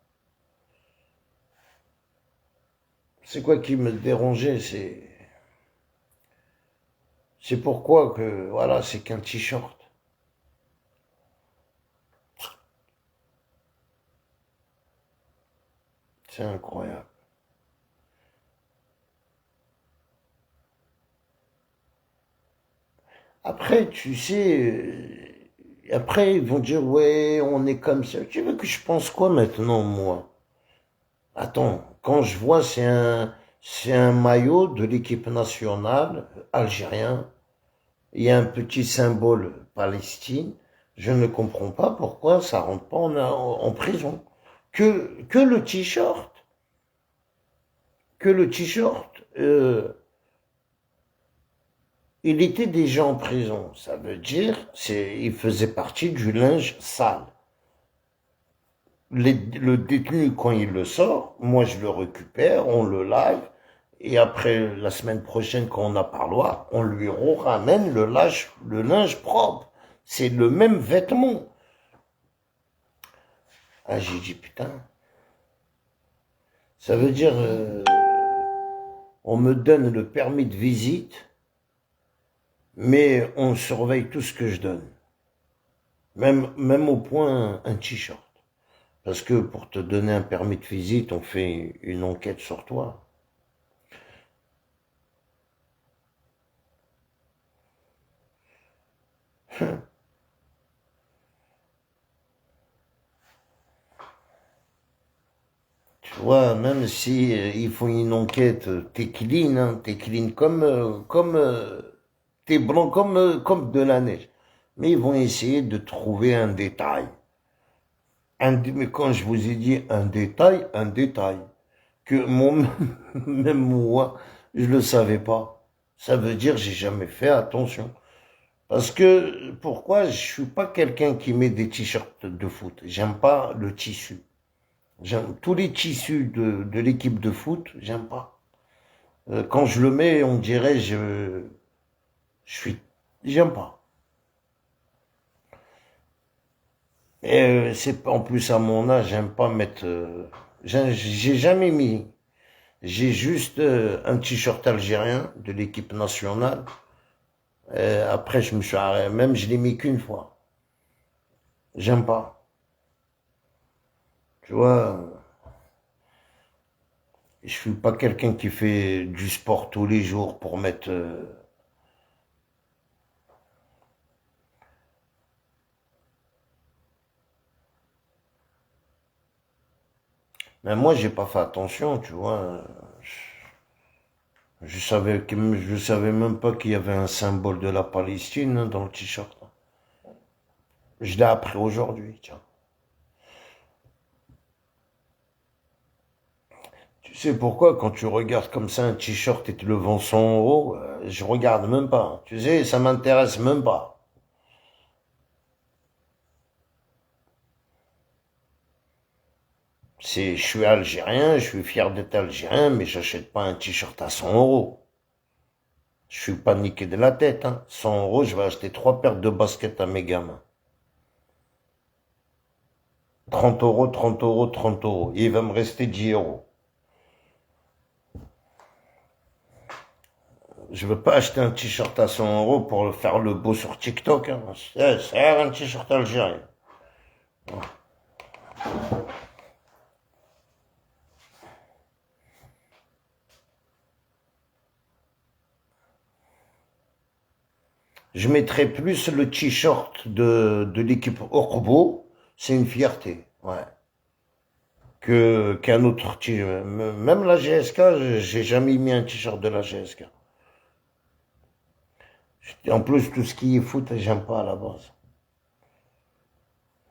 C'est quoi qui me dérangeait, c'est pourquoi que... Voilà, c'est qu'un t-shirt. C'est incroyable. Après, tu sais, après ils vont dire, ouais, on est comme ça. Tu veux que je pense quoi maintenant, moi? Attends, quand je vois, c'est un maillot de l'équipe nationale algérien. Il y a un petit symbole Palestine. Je ne comprends pas pourquoi ça rentre pas en prison. Que le t-shirt, que le t-shirt, il était déjà en prison. Ça veut dire, il faisait partie du linge sale. Le détenu, quand il le sort, moi je le récupère, on le lave, et après, la semaine prochaine, quand on a parloir, on lui ramène le linge propre. C'est le même vêtement. Ah, j'ai dit, putain. Ça veut dire, on me donne le permis de visite, mais on surveille tout ce que je donne. Même au point un t-shirt. Parce que pour te donner un permis de visite, on fait une enquête sur toi. Tu vois, même si ils font une enquête, t'es clean, hein, t'es clean t'es blanc comme de la neige. Mais ils vont essayer de trouver un détail. Mais quand je vous ai dit un détail, que même moi, je le savais pas. Ça veut dire j'ai jamais fait attention. Parce que, pourquoi? Je suis pas quelqu'un qui met des t-shirts de foot. J'aime pas le tissu. J'aime tous les tissus de l'équipe de foot, j'aime pas. Quand je le mets, on dirait je suis, j'aime pas. Et c'est en plus à mon âge, j'aime pas mettre. J'ai jamais mis. J'ai juste un t-shirt algérien de l'équipe nationale. Après, je me suis arrêté. Même je l'ai mis qu'une fois. J'aime pas. Tu vois, je suis pas quelqu'un qui fait du sport tous les jours pour mettre. Mais moi, j'ai pas fait attention, tu vois. Je savais même pas qu'il y avait un symbole de la Palestine hein, dans le t-shirt. Je l'ai appris aujourd'hui, tiens. Tu sais pourquoi, quand tu regardes comme ça un t-shirt et te le vends 100 euros, je regarde même pas. Tu sais, ça m'intéresse même pas. Je suis algérien, je suis fier d'être algérien, mais j'achète pas un t-shirt à 100 euros. Je suis pas niqué de la tête, hein. 100 euros, je vais acheter 3 paires de baskets à mes gamins. 30 euros, 30 euros, 30 euros. Et il va me rester 10 euros. Je veux pas acheter un t-shirt à 100 euros pour faire le beau sur TikTok. Hein. C'est un t-shirt algérien. Je mettrais plus le t-shirt de l'équipe Orbo. C'est une fierté. Ouais. Qu'un autre t-shirt. Même la GSK, j'ai jamais mis un t-shirt de la GSK. En plus, tout ce qui est foot, j'aime pas à la base.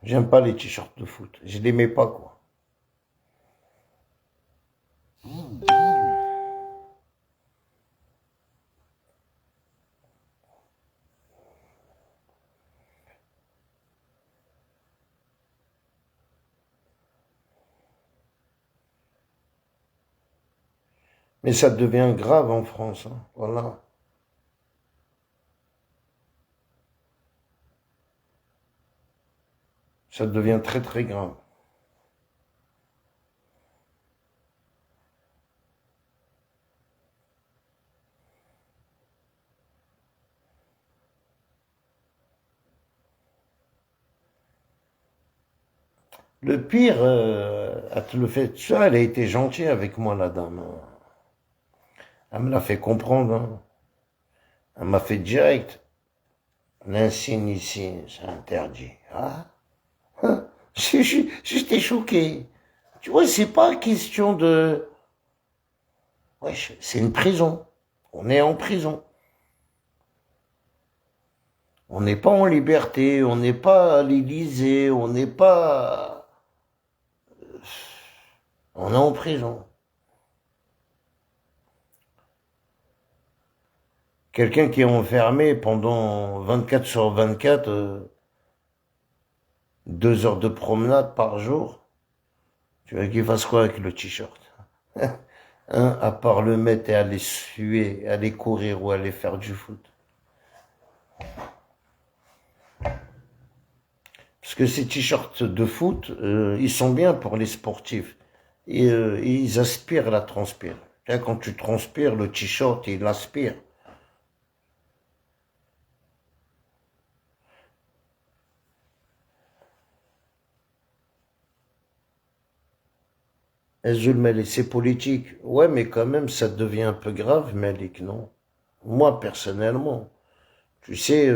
J'aime pas les t-shirts de foot. Je les mets pas, quoi. Mais ça devient grave en France. Hein. Voilà. Ça devient très très grave. Le pire, le fait ça, elle a été gentille avec moi, la dame. Hein. Elle me l'a fait comprendre. Hein. Elle m'a fait direct. L'insigne ici, c'est interdit. Ah, hein. J'étais choqué. Tu vois, c'est pas question de... Wesh, c'est une prison. On est en prison. On n'est pas en liberté, on n'est pas à l'Élysée, on n'est pas... On est en prison. Quelqu'un qui est enfermé pendant 24 sur 24, 2 heures de promenade par jour, tu veux qu'il fasse quoi avec le t-shirt? Hein, à part le mettre et aller suer, aller courir ou aller faire du foot. Parce que ces t-shirts de foot, ils sont bien pour les sportifs. Et ils aspirent la transpire. Là, quand tu transpires, le t-shirt, il aspire. Jules Malik, c'est politique. Ouais, mais quand même, ça devient un peu grave, Malik, non? Moi, personnellement, tu sais,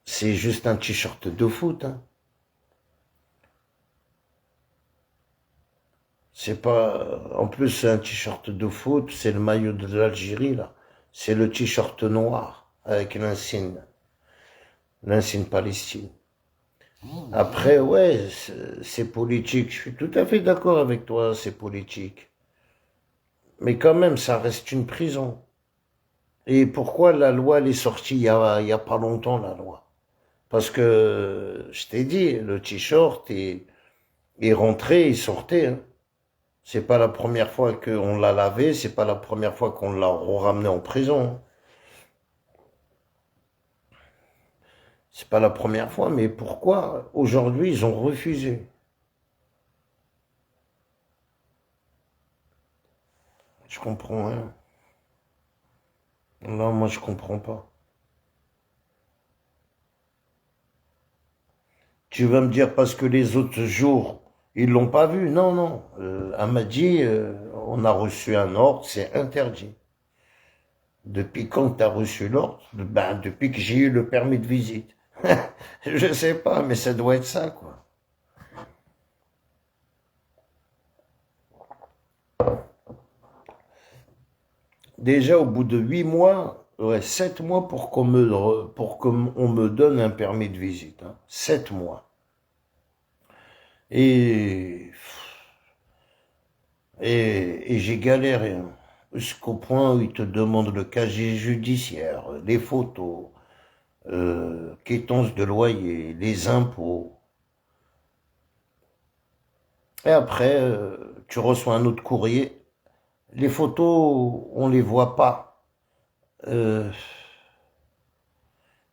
c'est juste un t-shirt de foot, hein. C'est pas... En plus, c'est un t-shirt de foot, c'est le maillot de l'Algérie, là. C'est le t-shirt noir, avec l'insigne Palestine. Après, ouais, c'est politique. Je suis tout à fait d'accord avec toi, c'est politique. Mais quand même, ça reste une prison. Et pourquoi la loi, elle est sortie il y a pas longtemps, la loi? Parce que, je t'ai dit, le t-shirt est rentré, il sortait, hein. C'est pas la première fois qu'on l'a lavé, c'est pas la première fois qu'on l'a ramené en prison, hein. C'est pas la première fois, mais pourquoi aujourd'hui ils ont refusé? Je comprends rien. Non, moi je comprends pas. Tu vas me dire parce que les autres jours, ils l'ont pas vu. Non, non. Elle m'a dit, on a reçu un ordre, c'est interdit. Depuis quand tu as reçu l'ordre? Ben, depuis que j'ai eu le permis de visite. Je sais pas, mais ça doit être ça, quoi. Déjà, au bout de 8 mois, ouais, 7 mois pour qu'on me donne un permis de visite, hein. 7 mois. Et, et j'ai galéré, hein. Jusqu'au point où ils te demandent le casier judiciaire, les photos, quittance de loyer, les impôts. Et après, tu reçois un autre courrier. Les photos, on les voit pas. Euh,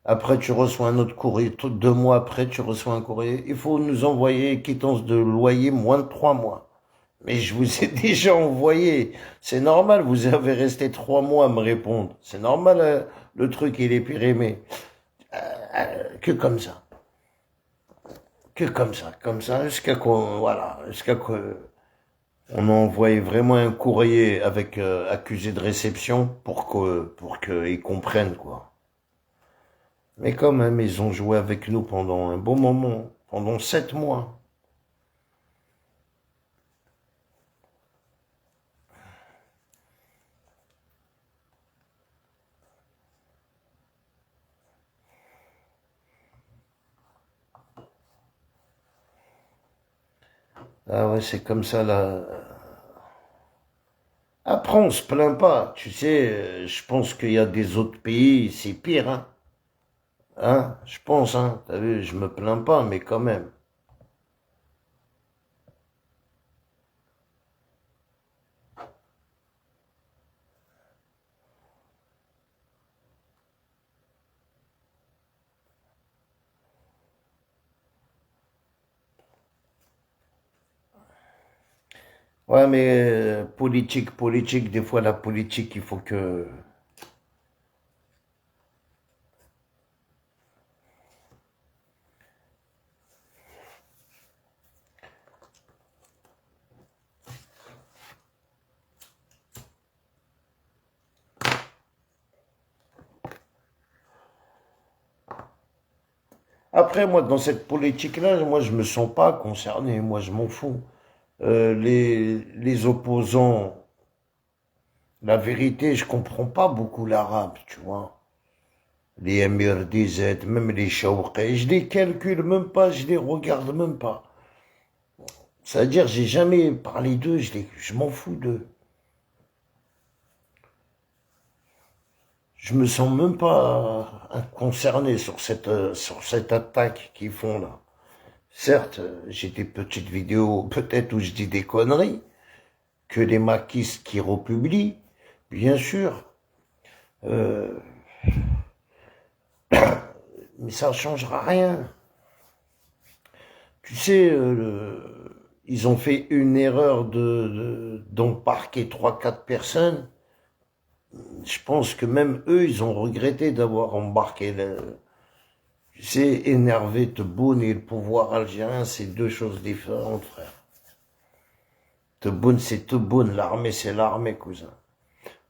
Après, tu reçois un autre courrier. 2 mois après, tu reçois un courrier. Il faut nous envoyer quittance de loyer moins de 3 mois. Mais je vous ai déjà envoyé. C'est normal, vous avez resté 3 mois à me répondre. C'est normal, le truc, il est périmé. Que comme ça. Que comme ça, jusqu'à qu'on, voilà, jusqu'à qu'on on a envoyé vraiment un courrier avec accusé de réception pour qu'ils comprennent, quoi. Mais quand même, ils ont joué avec nous pendant un bon moment, pendant 7 mois. Ah ouais, c'est comme ça là. Après, on se plaint pas. Tu sais, je pense qu'il y a des autres pays, c'est pire, hein. Hein, je pense, hein. T'as vu, je me plains pas, mais quand même. Ouais, mais politique, des fois la politique, il faut que... Après, moi, dans cette politique-là, moi, je me sens pas concerné. Moi, je m'en fous. Les opposants, la vérité, je comprends pas beaucoup l'arabe, tu vois. les MRDZ, même les Shawqi, je les calcule même pas, je les regarde même pas. C'est-à-dire, j'ai jamais parlé d'eux, je m'en fous d'eux. Je me sens même pas concerné sur cette attaque qu'ils font là. Certes, j'ai des petites vidéos peut-être où je dis des conneries, que les maquistes qui republient, bien sûr. Mais ça ne changera rien. Tu sais, ils ont fait une erreur d'embarquer 3-4 personnes. Je pense que même eux, ils ont regretté d'avoir embarqué. Tu sais, énerver Tebboune et le pouvoir algérien, c'est deux choses différentes, frère. Tebboune, c'est Tebboune. L'armée, c'est l'armée, cousin.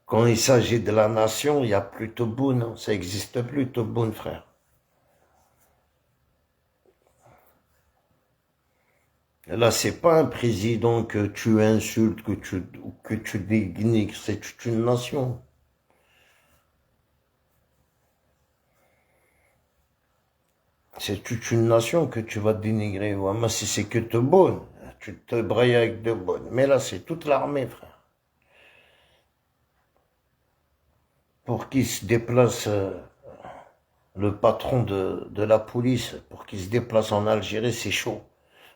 Quand il s'agit de la nation, il n'y a plus Tebboune. Ça n'existe plus, Tebboune, frère. Là, c'est pas un président que tu insultes, que tu dénigres, c'est toute une nation. C'est toute une nation que tu vas dénigrer. Ouais, mais si c'est que Tebboune, tu te brayes avec Tebboune. Mais là, c'est toute l'armée, frère. Pour qu'il se déplace, le patron de la police, pour qu'il se déplace en Algérie, c'est chaud.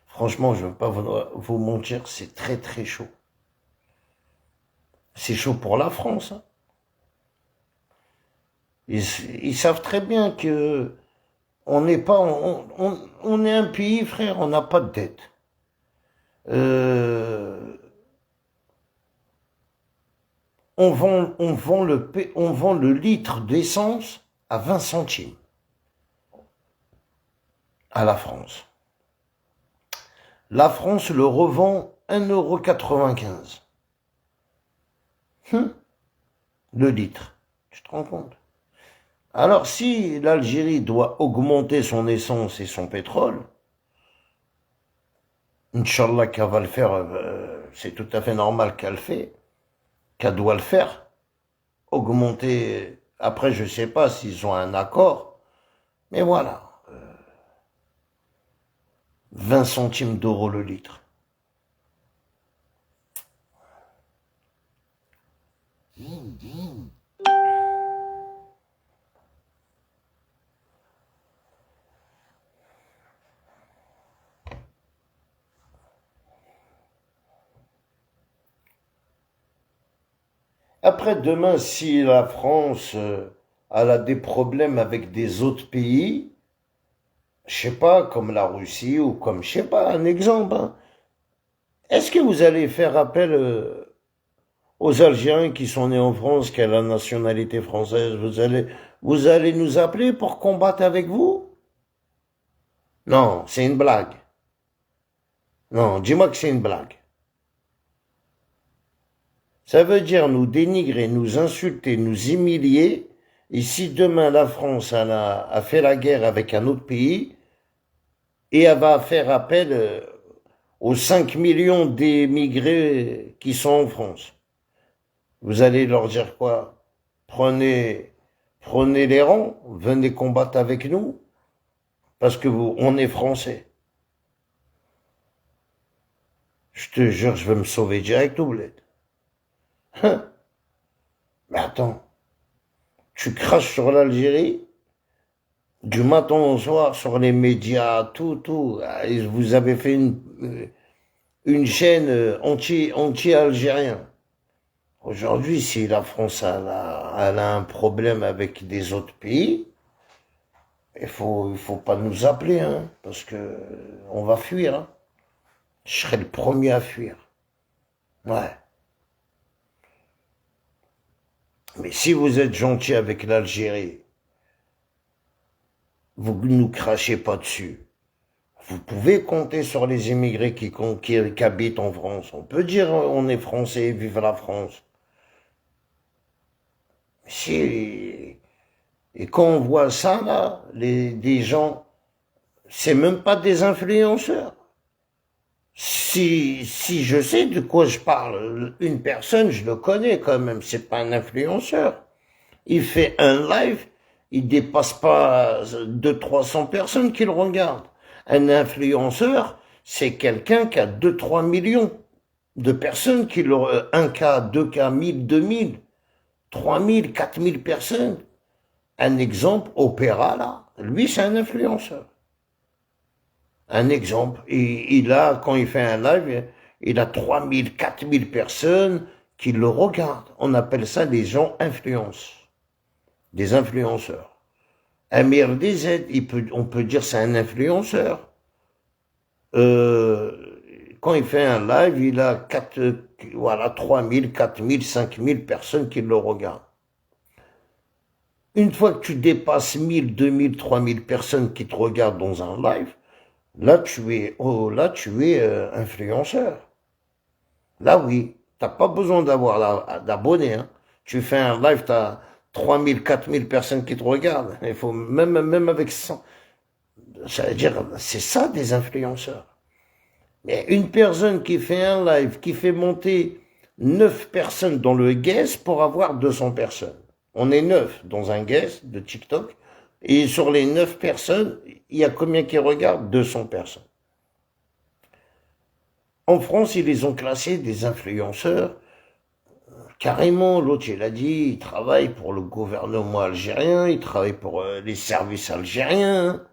Franchement, je ne veux pas vous mentir, c'est très très chaud. C'est chaud pour la France. Hein. Ils savent très bien que on n'est pas, on est un pays, frère, on n'a pas de dette. On vend le litre d'essence à 20 centimes à la France. La France le revend 1,95 €. Le litre. Tu te rends compte? Alors, si l'Algérie doit augmenter son essence et son pétrole, Inch'Allah qu'elle va le faire, c'est tout à fait normal qu'elle doit le faire, augmenter, après je ne sais pas s'ils ont un accord, mais voilà, 20 centimes d'euros le litre. Après, demain, si la France elle a des problèmes avec des autres pays, je sais pas, comme la Russie ou comme, je sais pas, un exemple, hein, est-ce que vous allez faire appel aux Algériens qui sont nés en France, qui ont la nationalité française, vous allez nous appeler pour combattre avec vous? Non, c'est une blague. Non, dis-moi que c'est une blague. Ça veut dire nous dénigrer, nous insulter, nous humilier. Et si demain la France a fait la guerre avec un autre pays, et elle va faire appel aux 5 millions d'émigrés qui sont en France, vous allez leur dire quoi? Prenez les rangs, venez combattre avec nous, parce que on est français. Je te jure, je vais me sauver direct au bled. Hein? Mais attends, tu craches sur l'Algérie, du matin au soir, sur les médias, tout. Vous avez fait une chaîne anti-algérien. Aujourd'hui, si la France elle a un problème avec des autres pays, il faut pas nous appeler, hein, parce que on va fuir. Hein. Je serai le premier à fuir. Ouais. Mais si vous êtes gentil avec l'Algérie, vous ne nous crachez pas dessus. Vous pouvez compter sur les immigrés qui habitent en France. On peut dire on est français, vive la France. Si, et quand on voit ça, là, des gens, c'est même pas des influenceurs. Si je sais de quoi je parle, une personne, je le connais quand même, c'est pas un influenceur. Il fait un live, il dépasse pas 200-300 personnes qui le regardent. Un influenceur, c'est quelqu'un qui a 2-3 millions de personnes qui le... 1K, 2K, 1000, 2000, 3000, 4000 personnes. Un exemple, Opéra, là, lui, c'est un influenceur. Un exemple, il a, quand il fait un live, il a 3000, 4000 personnes qui le regardent. On appelle ça des gens influence, des influenceurs. Amir DZ, on peut dire c'est un influenceur. Quand il fait un live, il a 3000, 4000, 5000 personnes qui le regardent. Une fois que tu dépasses 1000, 2000, 3000 personnes qui te regardent dans un live, là tu es influenceur. Là oui, t'as pas besoin d'avoir d'abonnés. Hein. Tu fais un live, tu as 3000, 4000 personnes qui te regardent. Il faut même avec 100. Ça veut dire, c'est ça des influenceurs. Mais une personne qui fait un live, qui fait monter 9 personnes dans le guest pour avoir 200 personnes. On est 9 dans un guest de TikTok. Et sur les 9 personnes, il y a combien qui regardent? 200 personnes. En France, ils les ont classés des influenceurs. Carrément, l'autre, il a dit, il travaille pour le gouvernement algérien, il travaille pour les services algériens.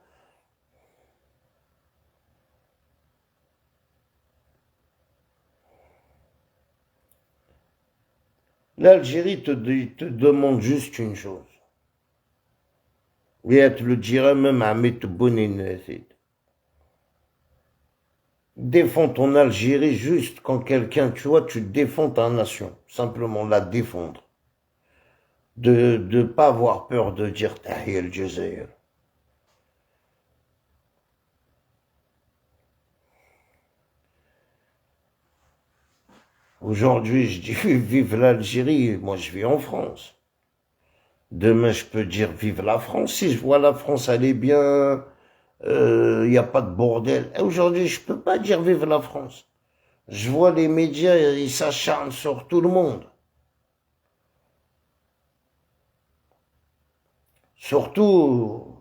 L'Algérie te demande juste une chose. Et elle te le dira même à mettre bonne. Défends ton Algérie juste quand quelqu'un, tu vois, tu défends ta nation. Simplement la défendre. De ne pas avoir peur de dire Tahia al-Jazair. Aujourd'hui, je dis vive l'Algérie, moi je vis en France. Demain, je peux dire vive la France. Si je vois la France aller bien, il n'y a pas de bordel. Aujourd'hui, je peux pas dire vive la France. Je vois les médias, ils s'acharnent sur tout le monde. Surtout,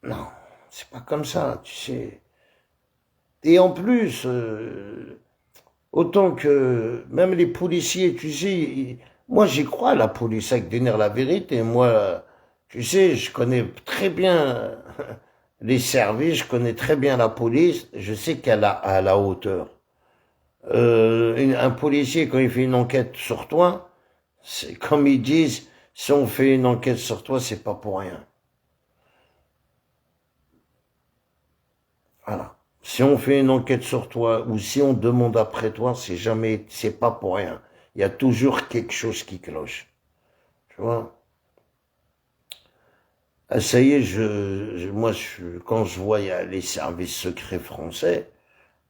non, c'est pas comme ça, tu sais. Et en plus, autant que même les policiers, tu sais, moi j'y crois à la police avec dire la vérité. Moi, tu sais, je connais très bien les services, je connais très bien la police, je sais qu'elle a à la hauteur. Un policier, quand il fait une enquête sur toi, c'est comme ils disent, si on fait une enquête sur toi, c'est pas pour rien. Voilà. Si on fait une enquête sur toi ou si on demande après toi, c'est pas pour rien. Il y a toujours quelque chose qui cloche. Tu vois? Ah, ça y est, quand je vois les services secrets français,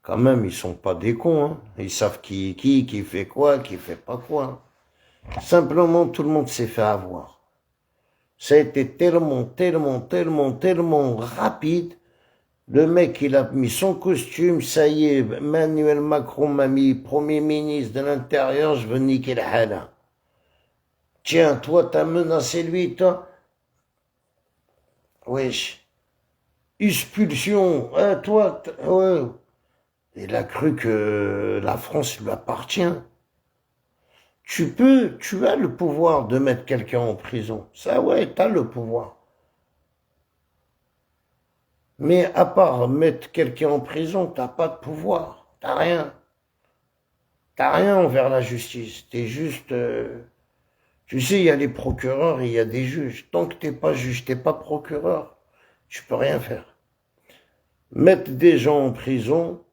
quand même, ils sont pas des cons, hein. Ils savent qui fait quoi, qui fait pas quoi. Simplement, tout le monde s'est fait avoir. Ça a été tellement rapide. Le mec, il a mis son costume, ça y est, Emmanuel Macron m'a mis Premier ministre de l'Intérieur, je veux niquer le hala. Tiens, toi, t'as menacé lui, toi? Wesh. Expulsion, hein, toi, ouais. Il a cru que la France lui appartient. Tu as le pouvoir de mettre quelqu'un en prison. Ça, ouais, t'as le pouvoir. Mais à part mettre quelqu'un en prison, t'as pas de pouvoir. T'as rien. T'as rien envers la justice. T'es juste... tu sais, il y a les procureurs et il y a des juges. Tant que t'es pas juge, t'es pas procureur, tu peux rien faire. Mettre des gens en prison,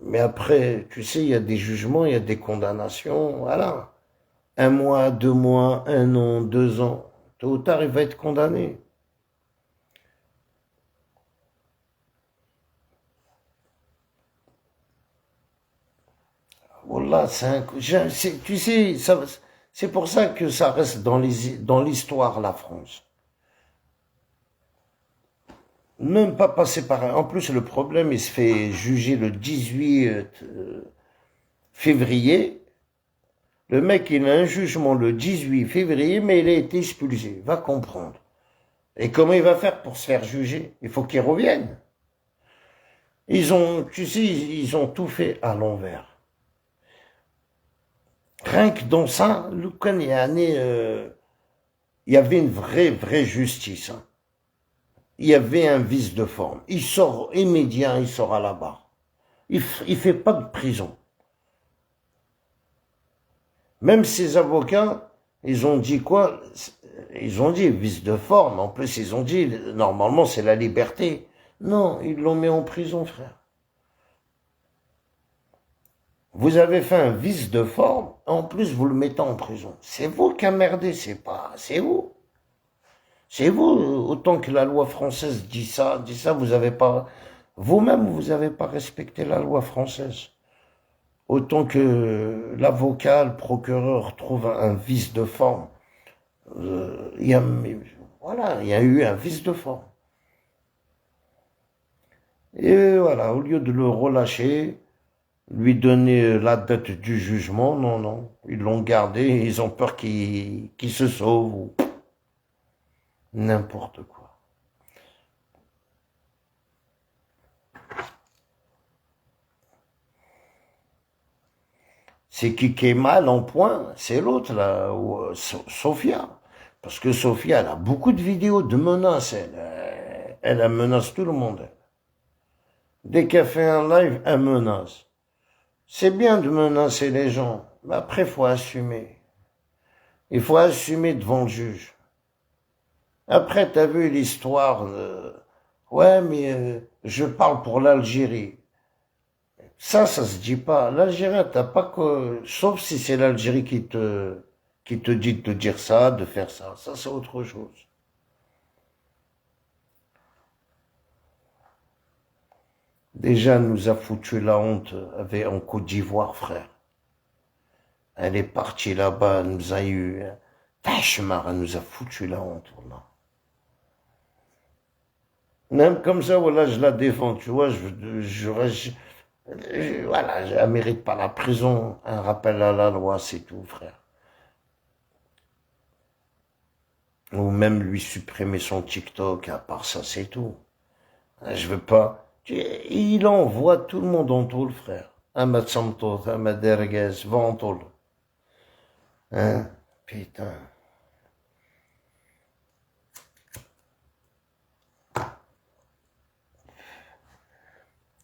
mais après, tu sais, il y a des jugements, il y a des condamnations, voilà. 1 mois, 2 mois, 1 an, 2 ans. Tôt ou tard, il va être condamné. Wallah, tu sais, c'est pour ça que ça reste dans l'histoire, la France. Même pas passer par... En plus, le problème, il se fait juger le 18 février. Le mec, il a un jugement le 18 février, mais il a été expulsé. Va comprendre. Et comment il va faire pour se faire juger? Il faut qu'il revienne. Tu sais, ils ont tout fait à l'envers. Rien que dans ça, il y avait une vraie justice. Hein. Il y avait un vice de forme. Il sort immédiat, il sort à la barre. Il fait pas de prison. Même ses avocats, ils ont dit quoi? Ils ont dit vice de forme. En plus, ils ont dit, normalement, c'est la liberté. Non, ils l'ont mis en prison, frère. Vous avez fait un vice de forme, en plus, vous le mettez en prison. C'est vous qui a merdé, c'est vous. C'est vous, autant que la loi française dit ça, vous avez pas, vous-même, vous n'avez pas respecté la loi française. Autant que l'avocat, le procureur trouve un vice de forme. Il y a eu un vice de forme. Et voilà, au lieu de le relâcher, lui donner la date du jugement, non. Ils l'ont gardé, ils ont peur qu'il se sauve ou n'importe quoi. C'est qui est mal en point, c'est l'autre, là, Sophia. Parce que Sophia, elle a beaucoup de vidéos de menaces, elle menace tout le monde. Dès qu'elle fait un live, elle menace. C'est bien de menacer les gens, mais après, il faut assumer. Il faut assumer devant le juge. Après, t'as vu l'histoire de... Ouais, mais je parle pour l'Algérie. Ça se dit pas. L'Algérie, t'as pas que... Sauf si c'est l'Algérie qui te dit de dire ça, de faire ça. Ça, c'est autre chose. Déjà, elle nous a foutu la honte en Côte d'Ivoire, frère. Elle est partie là-bas, elle nous a eu... Tachemar, elle nous a foutu la honte, voilà. Même comme ça, voilà, je la défends, tu vois, voilà, elle mérite pas la prison, un rappel à la loi, c'est tout, frère. Ou même lui supprimer son TikTok, à part ça, c'est tout. Je veux pas. Il envoie tout le monde en tôle, frère. Ahmed Samtot, Ahmed Derguez, va en tôle. Hein? Putain.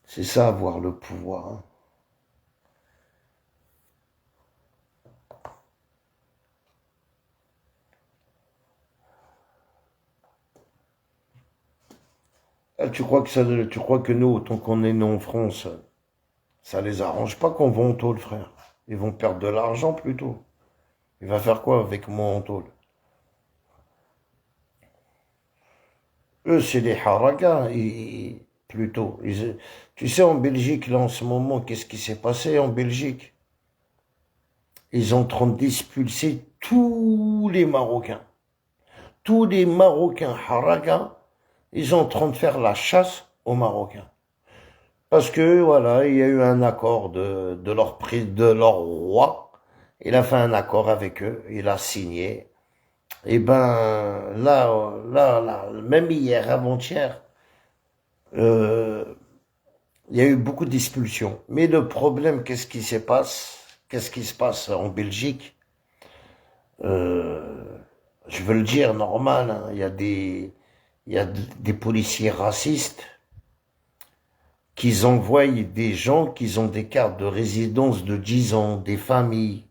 C'est ça, avoir le pouvoir. Hein. Ah, tu crois que nous, autant qu'on est né en France, ça les arrange pas qu'on va en tôle, frère. Ils vont perdre de l'argent plutôt. Il va faire quoi avec moi en tôle? Eux, c'est des haragas, plutôt. Tu sais, en Belgique, là, en ce moment, qu'est-ce qui s'est passé en Belgique? Ils sont en train d'expulser tous les Marocains. Tous les Marocains haragas, ils sont en train de faire la chasse aux Marocains. Parce que, voilà, il y a eu un accord de leur roi. Il a fait un accord avec eux, il a signé. Et ben, là, même hier, avant-hier, il y a eu beaucoup d'expulsions. Mais le problème, qu'est-ce qui se passe? Qu'est-ce qui se passe en Belgique? Je veux le dire normal, hein, il y a des policiers racistes qui envoient des gens qui ont des cartes de résidence de 10 ans, des familles,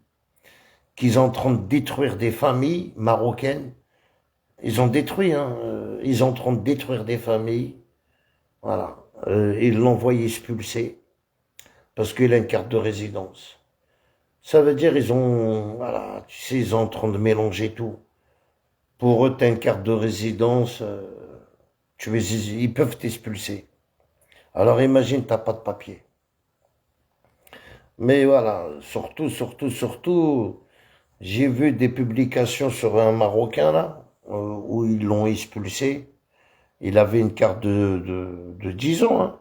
qui sont en train de détruire des familles marocaines. Ils ont détruit, hein, ils sont en train de détruire des familles. Voilà. Ils l'ont envoyé expulser parce qu'il a une carte de résidence. Ça veut dire voilà, tu sais, ils sont en train de mélanger tout. Pour eux, t'as une carte de résidence, ils peuvent t'expulser. Alors imagine, t'as pas de papier. Mais voilà, surtout, j'ai vu des publications sur un Marocain là, où ils l'ont expulsé. Il avait une carte de 10 ans. Hein.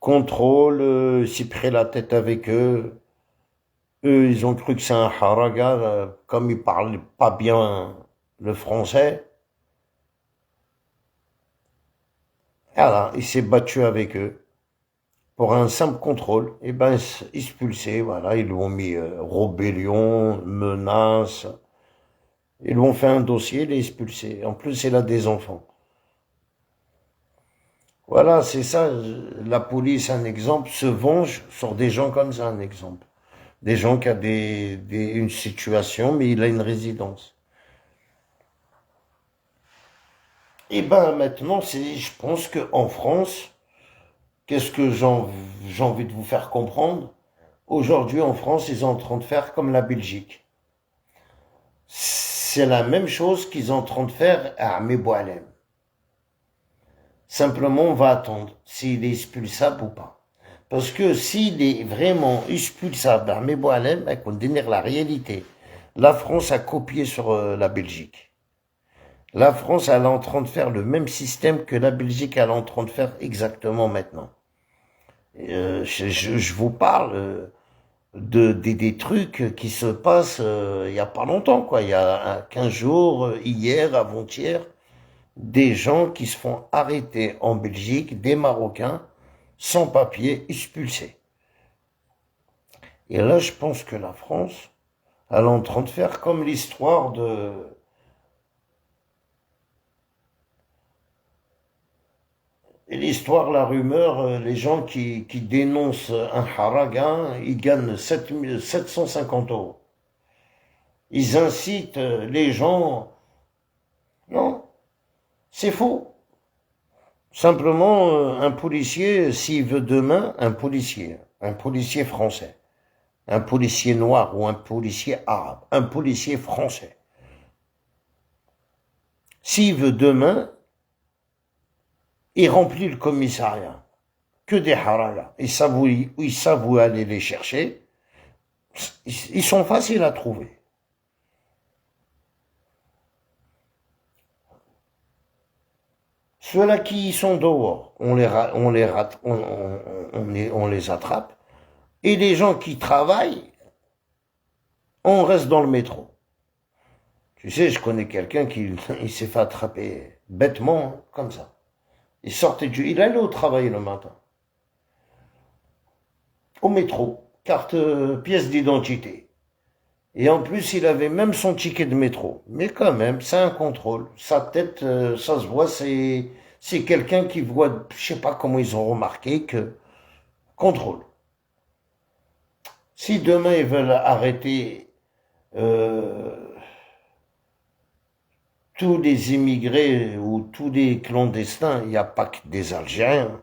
contrôle, s'est pris la tête avec eux. Eux, ils ont cru que c'est un haraga, comme ils parlent pas bien le français. Voilà, il s'est battu avec eux pour un simple contrôle. Et ben, expulsé, voilà, ils lui ont mis rébellion, menace. Ils lui ont fait un dossier, il est expulsé. En plus, il a des enfants. Voilà, c'est ça, la police, un exemple, se venge sur des gens comme ça, un exemple. Des gens qui ont une situation, mais il a une résidence. Et ben maintenant, je pense qu'en France, qu'est-ce que j'ai envie de vous faire comprendre? Aujourd'hui, en France, ils sont en train de faire comme la Belgique. C'est la même chose qu'ils sont en train de faire à Ahmed Boualem. Simplement, on va attendre s'il est expulsable ou pas. Parce que s'il est vraiment expulsable, Ahmed Boualem, on va donner la réalité. La France a copié sur la Belgique. La France, elle est en train de faire le même système que la Belgique, elle est en train de faire exactement maintenant. Je vous parle des trucs qui se passent il y a pas longtemps, quoi. Il y a 15 jours, hier, avant-hier, des gens qui se font arrêter en Belgique, des Marocains, sans papier, expulsés. Et là, je pense que la France, elle est en train de faire comme l'histoire de... L'histoire, la rumeur, les gens qui dénoncent un haraga, ils gagnent 750 euros. Ils incitent les gens. Non, c'est faux. Simplement, un policier, s'il veut demain, un policier français, un policier noir ou un policier arabe, un policier français, s'il veut demain, il remplit le commissariat. Que des haragas. Ils savent où aller les chercher. Ils sont faciles à trouver. Ceux-là qui sont dehors, on les attrape. Et les gens qui travaillent, on reste dans le métro. Tu sais, je connais quelqu'un qui il s'est fait attraper bêtement, comme ça. Il allait au travail le matin. Au métro, carte, pièce d'identité. Et en plus, il avait même son ticket de métro. Mais quand même, c'est un contrôle. Sa tête, ça se voit, c'est quelqu'un qui voit, je sais pas comment ils ont remarqué que, contrôle. Si demain ils veulent arrêter tous les immigrés ou tous les clandestins, il n'y a pas que des Algériens.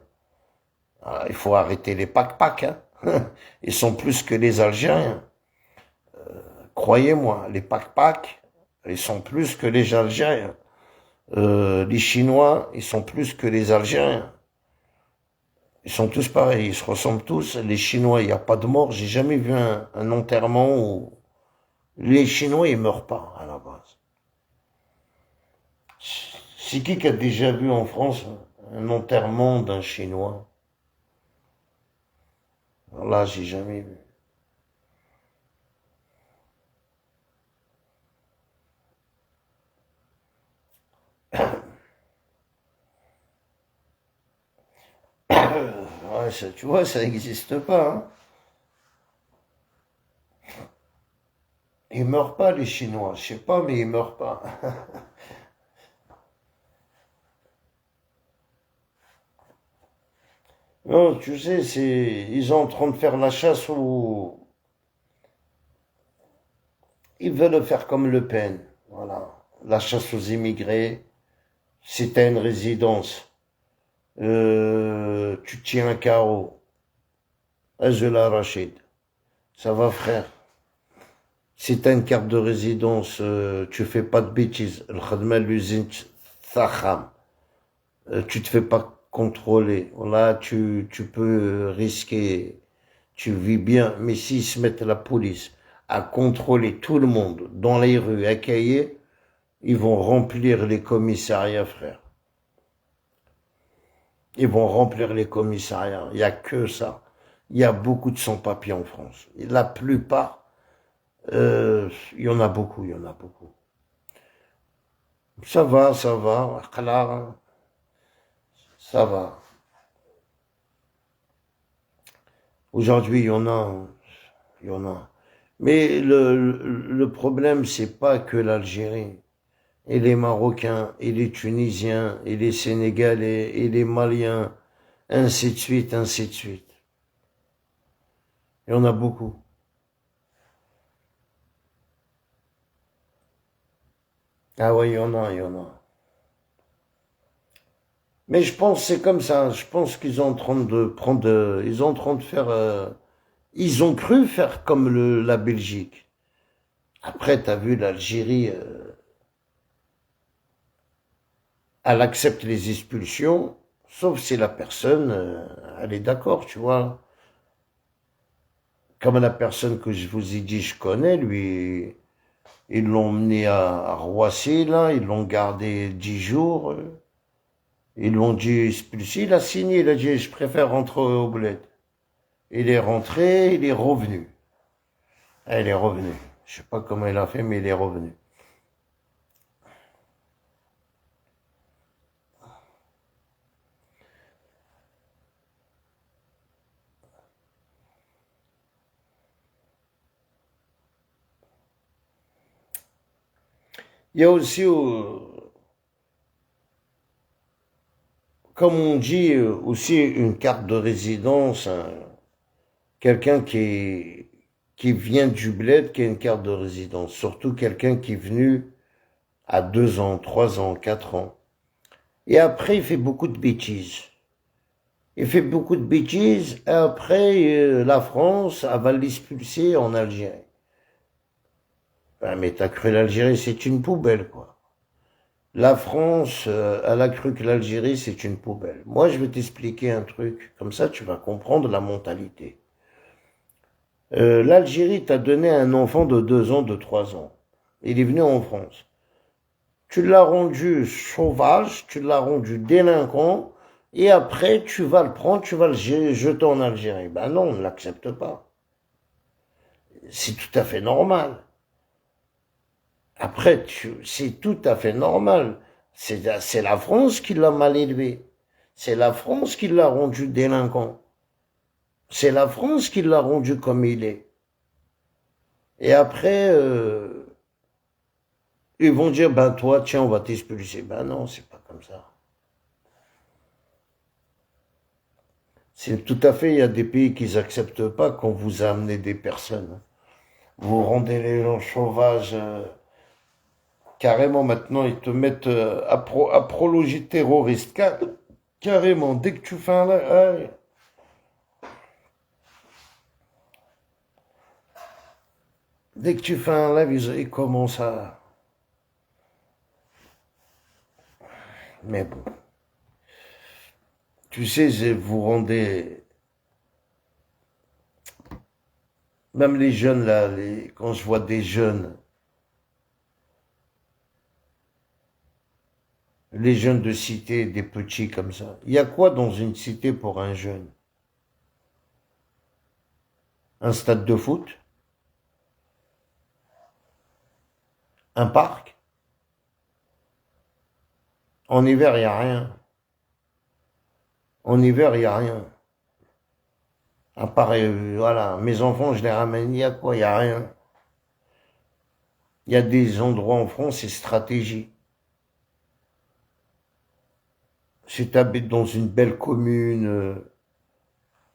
Ah, il faut arrêter les pac-pac. Hein. Ils sont plus que les Algériens. Croyez-moi, les pac-pac, ils sont plus que les Algériens. Les Chinois, ils sont plus que les Algériens. Ils sont tous pareils, ils se ressemblent tous. Les Chinois, il n'y a pas de mort. J'ai jamais vu un enterrement où les Chinois, ils meurent pas à la base. C'est qui a déjà vu en France un enterrement d'un Chinois? Alors là, j'ai jamais vu. Ouais, ça, tu vois, ça n'existe pas. Hein. Ils meurent pas, les Chinois. Je sais pas, mais ils meurent pas. Non, tu sais, ils sont en train de faire la chasse aux... Ils veulent faire comme Le Pen. Voilà. La chasse aux immigrés. Si t'as une résidence, tu tiens un carreau. Azula Rachid. Ça va, frère. Si t'as une carte de résidence, tu fais pas de bêtises. l'usine Thakham. Tu te fais pas contrôler. Là, tu peux risquer. Tu vis bien. Mais s'ils se mettent la police à contrôler tout le monde dans les rues, à Caillé, ils vont remplir les commissariats, frère. Ils vont remplir les commissariats. Il n'y a que ça. Il y a beaucoup de sans-papiers en France. Et la plupart, il y en a beaucoup, il y en a beaucoup. Ça va, Clara, ça va. Aujourd'hui, il y en a. Mais le problème, c'est pas que l'Algérie. Et les Marocains, et les Tunisiens, et les Sénégalais, et les Maliens, ainsi de suite, ainsi de suite. Il y en a beaucoup. Ah oui, il y en a, il y en a. Mais je pense que c'est comme ça. Je pense qu'ils sont en train de prendre, ils sont en train de faire, ils ont cru faire comme la Belgique. Après, t'as vu l'Algérie, elle accepte les expulsions, sauf si la personne, elle est d'accord, tu vois. Comme la personne que je vous ai dit, je connais, lui, ils l'ont emmené à Roissy, là, ils l'ont gardé 10 jours, ils l'ont dit expulsé, il a signé, il a dit, je préfère rentrer au bled. Il est rentré, il est revenu. Ah, il est revenu. Je sais pas comment il a fait, mais il est revenu. Il y a aussi, comme on dit, aussi une carte de résidence, hein. Quelqu'un qui vient du bled, qui a une carte de résidence. Surtout quelqu'un qui est venu à 2 ans, 3 ans, 4 ans. Et après, il fait beaucoup de bêtises. Il fait beaucoup de bêtises, et après, la France, elle va l'expulser en Algérie. Ben, mais t'as cru l'Algérie, c'est une poubelle, quoi. La France, elle a cru que l'Algérie, c'est une poubelle. Moi, je vais t'expliquer un truc. Comme ça, tu vas comprendre la mentalité. L'Algérie t'a donné un enfant de 2 ans, de 3 ans. Il est venu en France. Tu l'as rendu sauvage, tu l'as rendu délinquant, et après, tu vas le prendre, tu vas le jeter en Algérie. Ben non, on ne l'accepte pas. C'est tout à fait normal. Après, c'est tout à fait normal. C'est la France qui l'a mal élevé. C'est la France qui l'a rendu délinquant. C'est la France qui l'a rendu comme il est. Et après, ils vont dire, ben toi, tiens, on va t'expulser. Ben non, c'est pas comme ça. C'est tout à fait, il y a des pays qui n'acceptent pas quand vous amenez des personnes. Vous rendez les gens sauvages. Carrément, maintenant, ils te mettent apologie terroriste. Carrément, dès que tu fais un live, dès que tu fais un live, ils commencent à... Mais bon, tu sais, vous rendez... Même les jeunes, là, quand je vois des jeunes, les jeunes de cité, des petits comme ça, il y a quoi dans une cité pour un jeune? Un stade de foot? Un parc? En hiver, il n'y a rien. En hiver, il n'y a rien. À part, voilà, mes enfants, je les ramène, il y a quoi? Il n'y a rien. Il y a des endroits en France, c'est stratégie. Si tu habites dans une belle commune,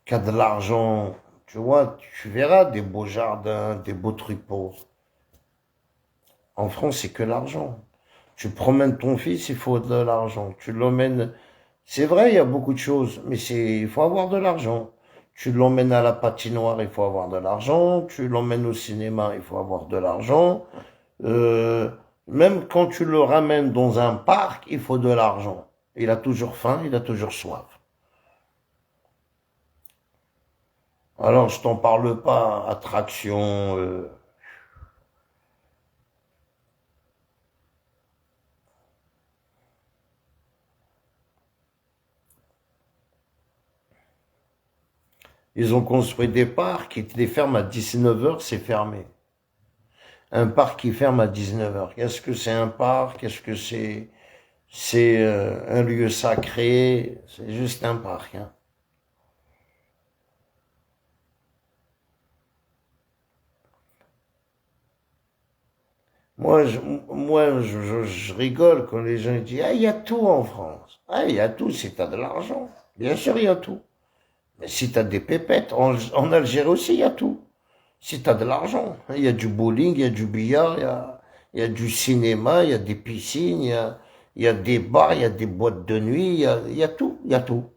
qui a de l'argent, tu vois, tu verras des beaux jardins, des beaux trucs pour. En France, c'est que l'argent. Tu promènes ton fils, il faut de l'argent. Tu l'emmènes. C'est vrai, il y a beaucoup de choses, mais il faut avoir de l'argent. Tu l'emmènes à la patinoire, il faut avoir de l'argent. Tu l'emmènes au cinéma, il faut avoir de l'argent. Euh, Même quand tu le ramènes dans un parc, il faut de l'argent. Il a toujours faim, il a toujours soif. Alors, je t'en parle pas, attraction. Ils ont construit des parcs qui les ferment à 19h, c'est fermé. Un parc qui ferme à 19h. Qu'est-ce que c'est un parc? Qu'est-ce que c'est? C'est un lieu sacré. C'est juste un parc. Hein. Moi, je rigole quand les gens disent « Ah, il y a tout en France. » Ah, il y a tout si tu as de l'argent. Bien sûr, il y a tout. Mais si tu as des pépettes, en Algérie aussi, il y a tout. Si tu as de l'argent, il y a du bowling, il y a du billard, il y a du cinéma, il y a des piscines, il y a des bars, il y a des boîtes de nuit, il y a tout, il y a tout.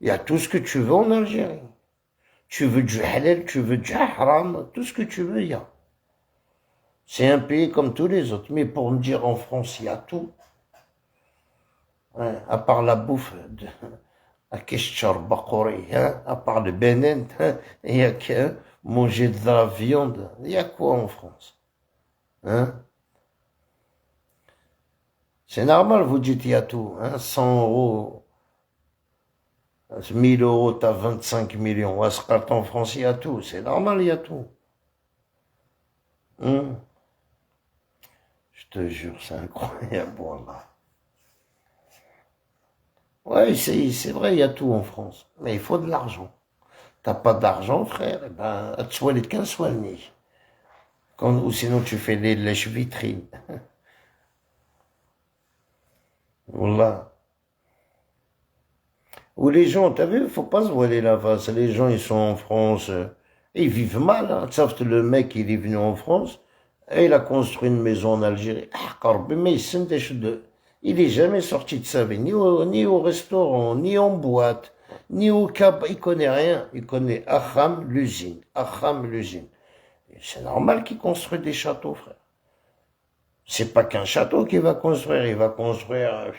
Il y a tout ce que tu veux en Algérie. Tu veux du halal, tu veux du haram, tout ce que tu veux, il y a. C'est un pays comme tous les autres. Mais pour me dire en France, il y a tout. Ouais, à part la bouffe de à Keshchar Bakouri, hein, à part le Bénin, hein, il y a que manger de la viande. Il y a quoi en France? Hein? C'est normal, vous dites il y a tout. Hein? 100 euros, 1000 euros, t'as 25 millions. À ce en France, il y a tout. C'est normal, il y a tout. Hein? Je te jure, c'est incroyable. Voilà. Ouais, c'est vrai, il y a tout en France. Mais il faut de l'argent. T'as pas d'argent, frère, eh ben, soit les 15, soit le nid. Ou sinon, tu fais les lèches-vitrines. Voilà. Ou les gens, t'as vu, faut pas se voiler la face. Les gens, ils sont en France, ils vivent mal. Hein. Sauf que le mec, il est venu en France, et il a construit une maison en Algérie. Ah, Corbe, mais il est jamais sorti de sa vie, ni au restaurant, ni en boîte, ni au cab. Il connaît rien. Il connaît Aham, l'usine. Aham, l'usine. C'est normal qu'il construise des châteaux, frère. C'est pas qu'un château qu'il va construire, il va construire.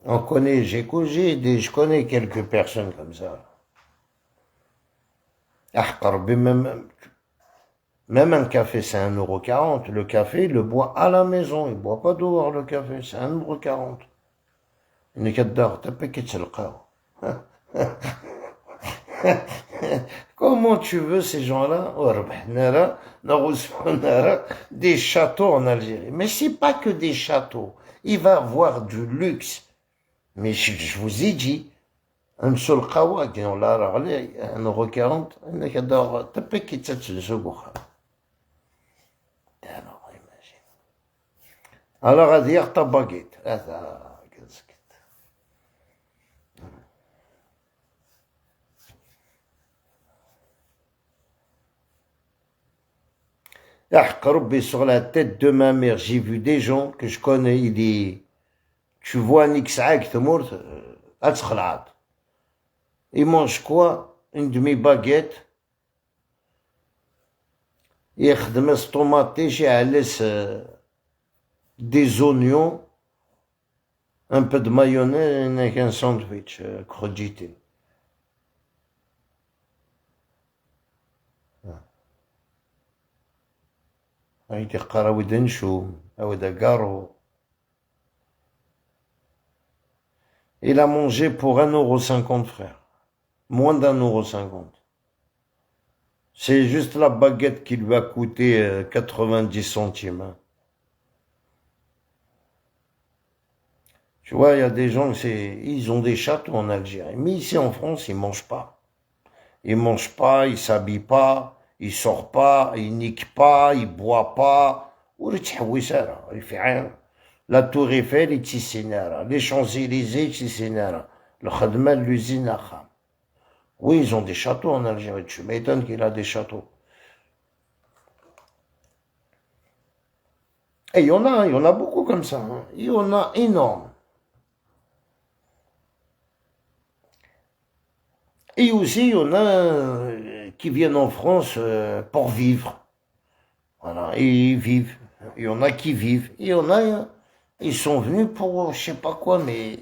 Je connais quelques personnes comme ça. Ah, même un café, c'est 1,40 €. Le café, il le boit à la maison. Il ne boit pas dehors, le café. C'est 1,40 €. Il n'est qu'à dehors. T'as pas qu'à te le faire. Comment tu veux ces gens-là? Des châteaux en Algérie. Mais c'est pas que des châteaux. Il va avoir du luxe. Mais je vous ai dit, un seul kawa qui on l'a râlé, 1,40 €, il adore, t'as pas quitté ce jour. Alors, imagine. Alors, à dire ta baguette. Sur la tête de ma mère, j'ai vu des gens que je connais, il dit, tu vois un X-Act, il mange quoi? Une demi-baguette. يخدم tomate, j'ai laissé des oignons, un peu de mayonnaise et un sandwich crudité. هيدي قراوي دنشوم أو دقارو. Il a mangé pour 1,50 €, frère. Moins d'1,50 €. C'est juste la baguette qui lui a coûté 90 centimes. Hein. Tu vois, il y a des gens, ils ont des châteaux en Algérie. Mais ici en France, ils mangent pas. Ils mangent pas, ils s'habillent pas, ils sortent pas, ils niquent pas, ils boivent pas. Il fait rien. La Tour Eiffel, il tissinera. Les Champs-Élysées, il tissinera. Le Khadma, l'usine à Kham. Oui, ils ont des châteaux en Algérie. Tu m'étonnes qu'il a des châteaux. Et il y en a beaucoup comme ça. Hein. Il y en a énorme. Et aussi, il y en a qui viennent en France pour vivre. Voilà, et ils vivent. Il y en a qui vivent. Il y en a, ils sont venus pour je sais pas quoi, mais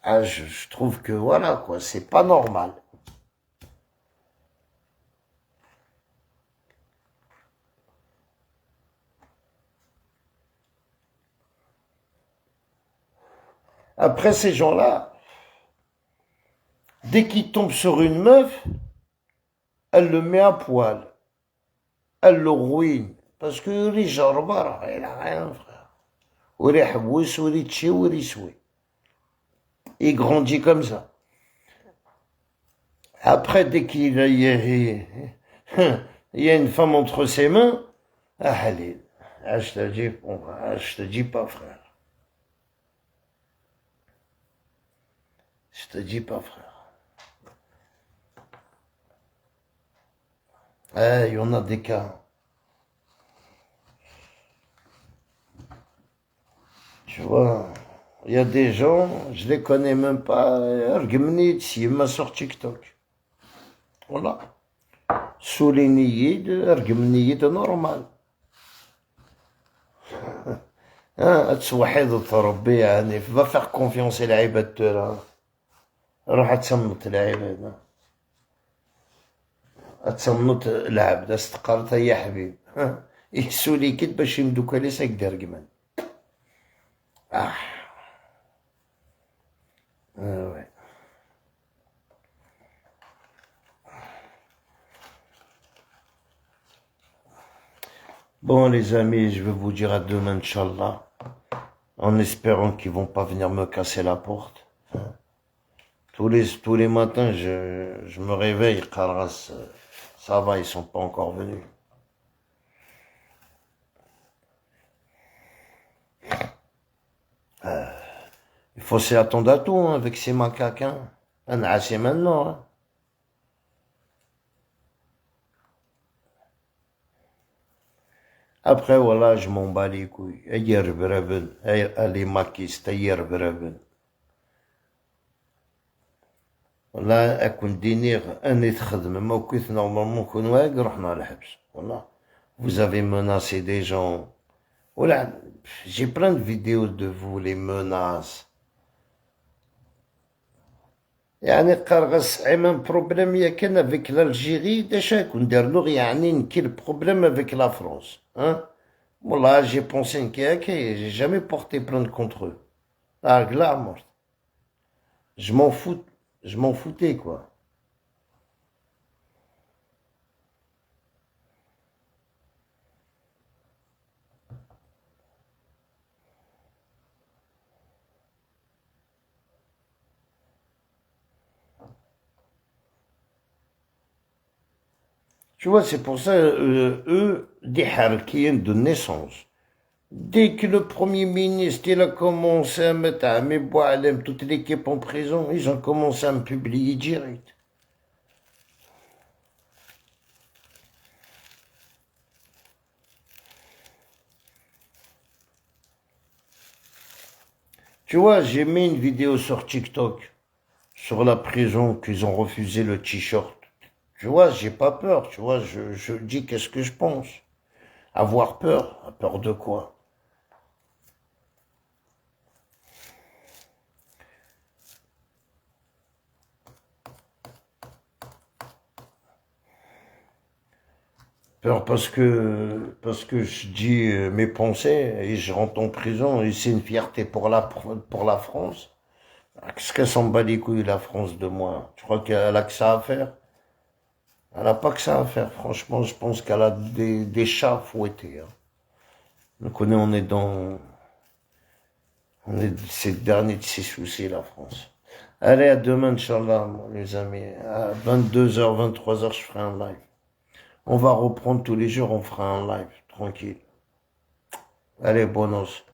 je trouve que voilà, quoi, c'est pas normal. Après, ces gens-là, Dès qu'il tombe sur une meuf, elle le met à poil. Elle le ruine. Parce que il a rien, frère. Il grandit comme ça. Après, dès qu'il y a une femme entre ses mains, allez, je te dis, bon, je te dis pas, frère. Je te dis pas, frère. Il y en a des cas. Tu vois, il y a des gens, je les connais même pas. Il m'a sur TikTok. Voilà. Sous les nids de normal. توحد ربي يعني va faire confiance العباد ترى روح تصنت العباد تصنت العبد استقرت يا حبيب يسولي كد باش يمدوك ليس يقدر كمان ouais. Bon les amis, je vais vous dire à demain Inch'Allah, en espérant qu'ils vont pas venir me casser la porte. Tous les matins, je me réveille, Khalas, ça va, ils sont pas encore venus. Il faut s'y attendre à tout, hein, avec ces macaques, hein. C'est maintenant, hein. Après, voilà, je m'en bats les couilles. Les maquistes, والله أكون دينيغ أني تخدم ما كنت نورمالمون كون واقع رحنا للحبس والله. Vous avez menacé des gens. Voilà, j'ai plein de vidéos de vous, les menaces. يعني قرغس عمام بروبليم يا كان افيك l'Algérie déjà كون دار له يعني نكي البروبليم افيك لا فرونس hein. والله j'ai pensé نكي هكا j'ai jamais porté plainte contre eux. Là mort. Je m'en foutais quoi. Tu vois, c'est pour ça, eux, des harkiens de naissance. Dès que le Premier ministre il a commencé à mettre à mes Boualem, toute l'équipe en prison, ils ont commencé à me publier direct. Tu vois, j'ai mis une vidéo sur TikTok, sur la prison, qu'ils ont refusé le t-shirt. Tu vois, j'ai pas peur, tu vois, je dis qu'est-ce que je pense. Avoir peur de quoi? Peur parce que je dis mes pensées et je rentre en prison et c'est une fierté pour la France. Qu'est-ce qu'elle s'en bat les couilles la France de moi? Tu crois qu'elle a que ça à faire? Elle n'a pas que ça à faire, franchement, je pense qu'elle a des chats fouettés. Hein. Donc on est c'est le dernier de ses soucis, la France. Allez, à demain, Inch'Allah, les amis. À 22h, 23h, je ferai un live. On va reprendre tous les jours, on fera un live, tranquille. Allez, bonne os.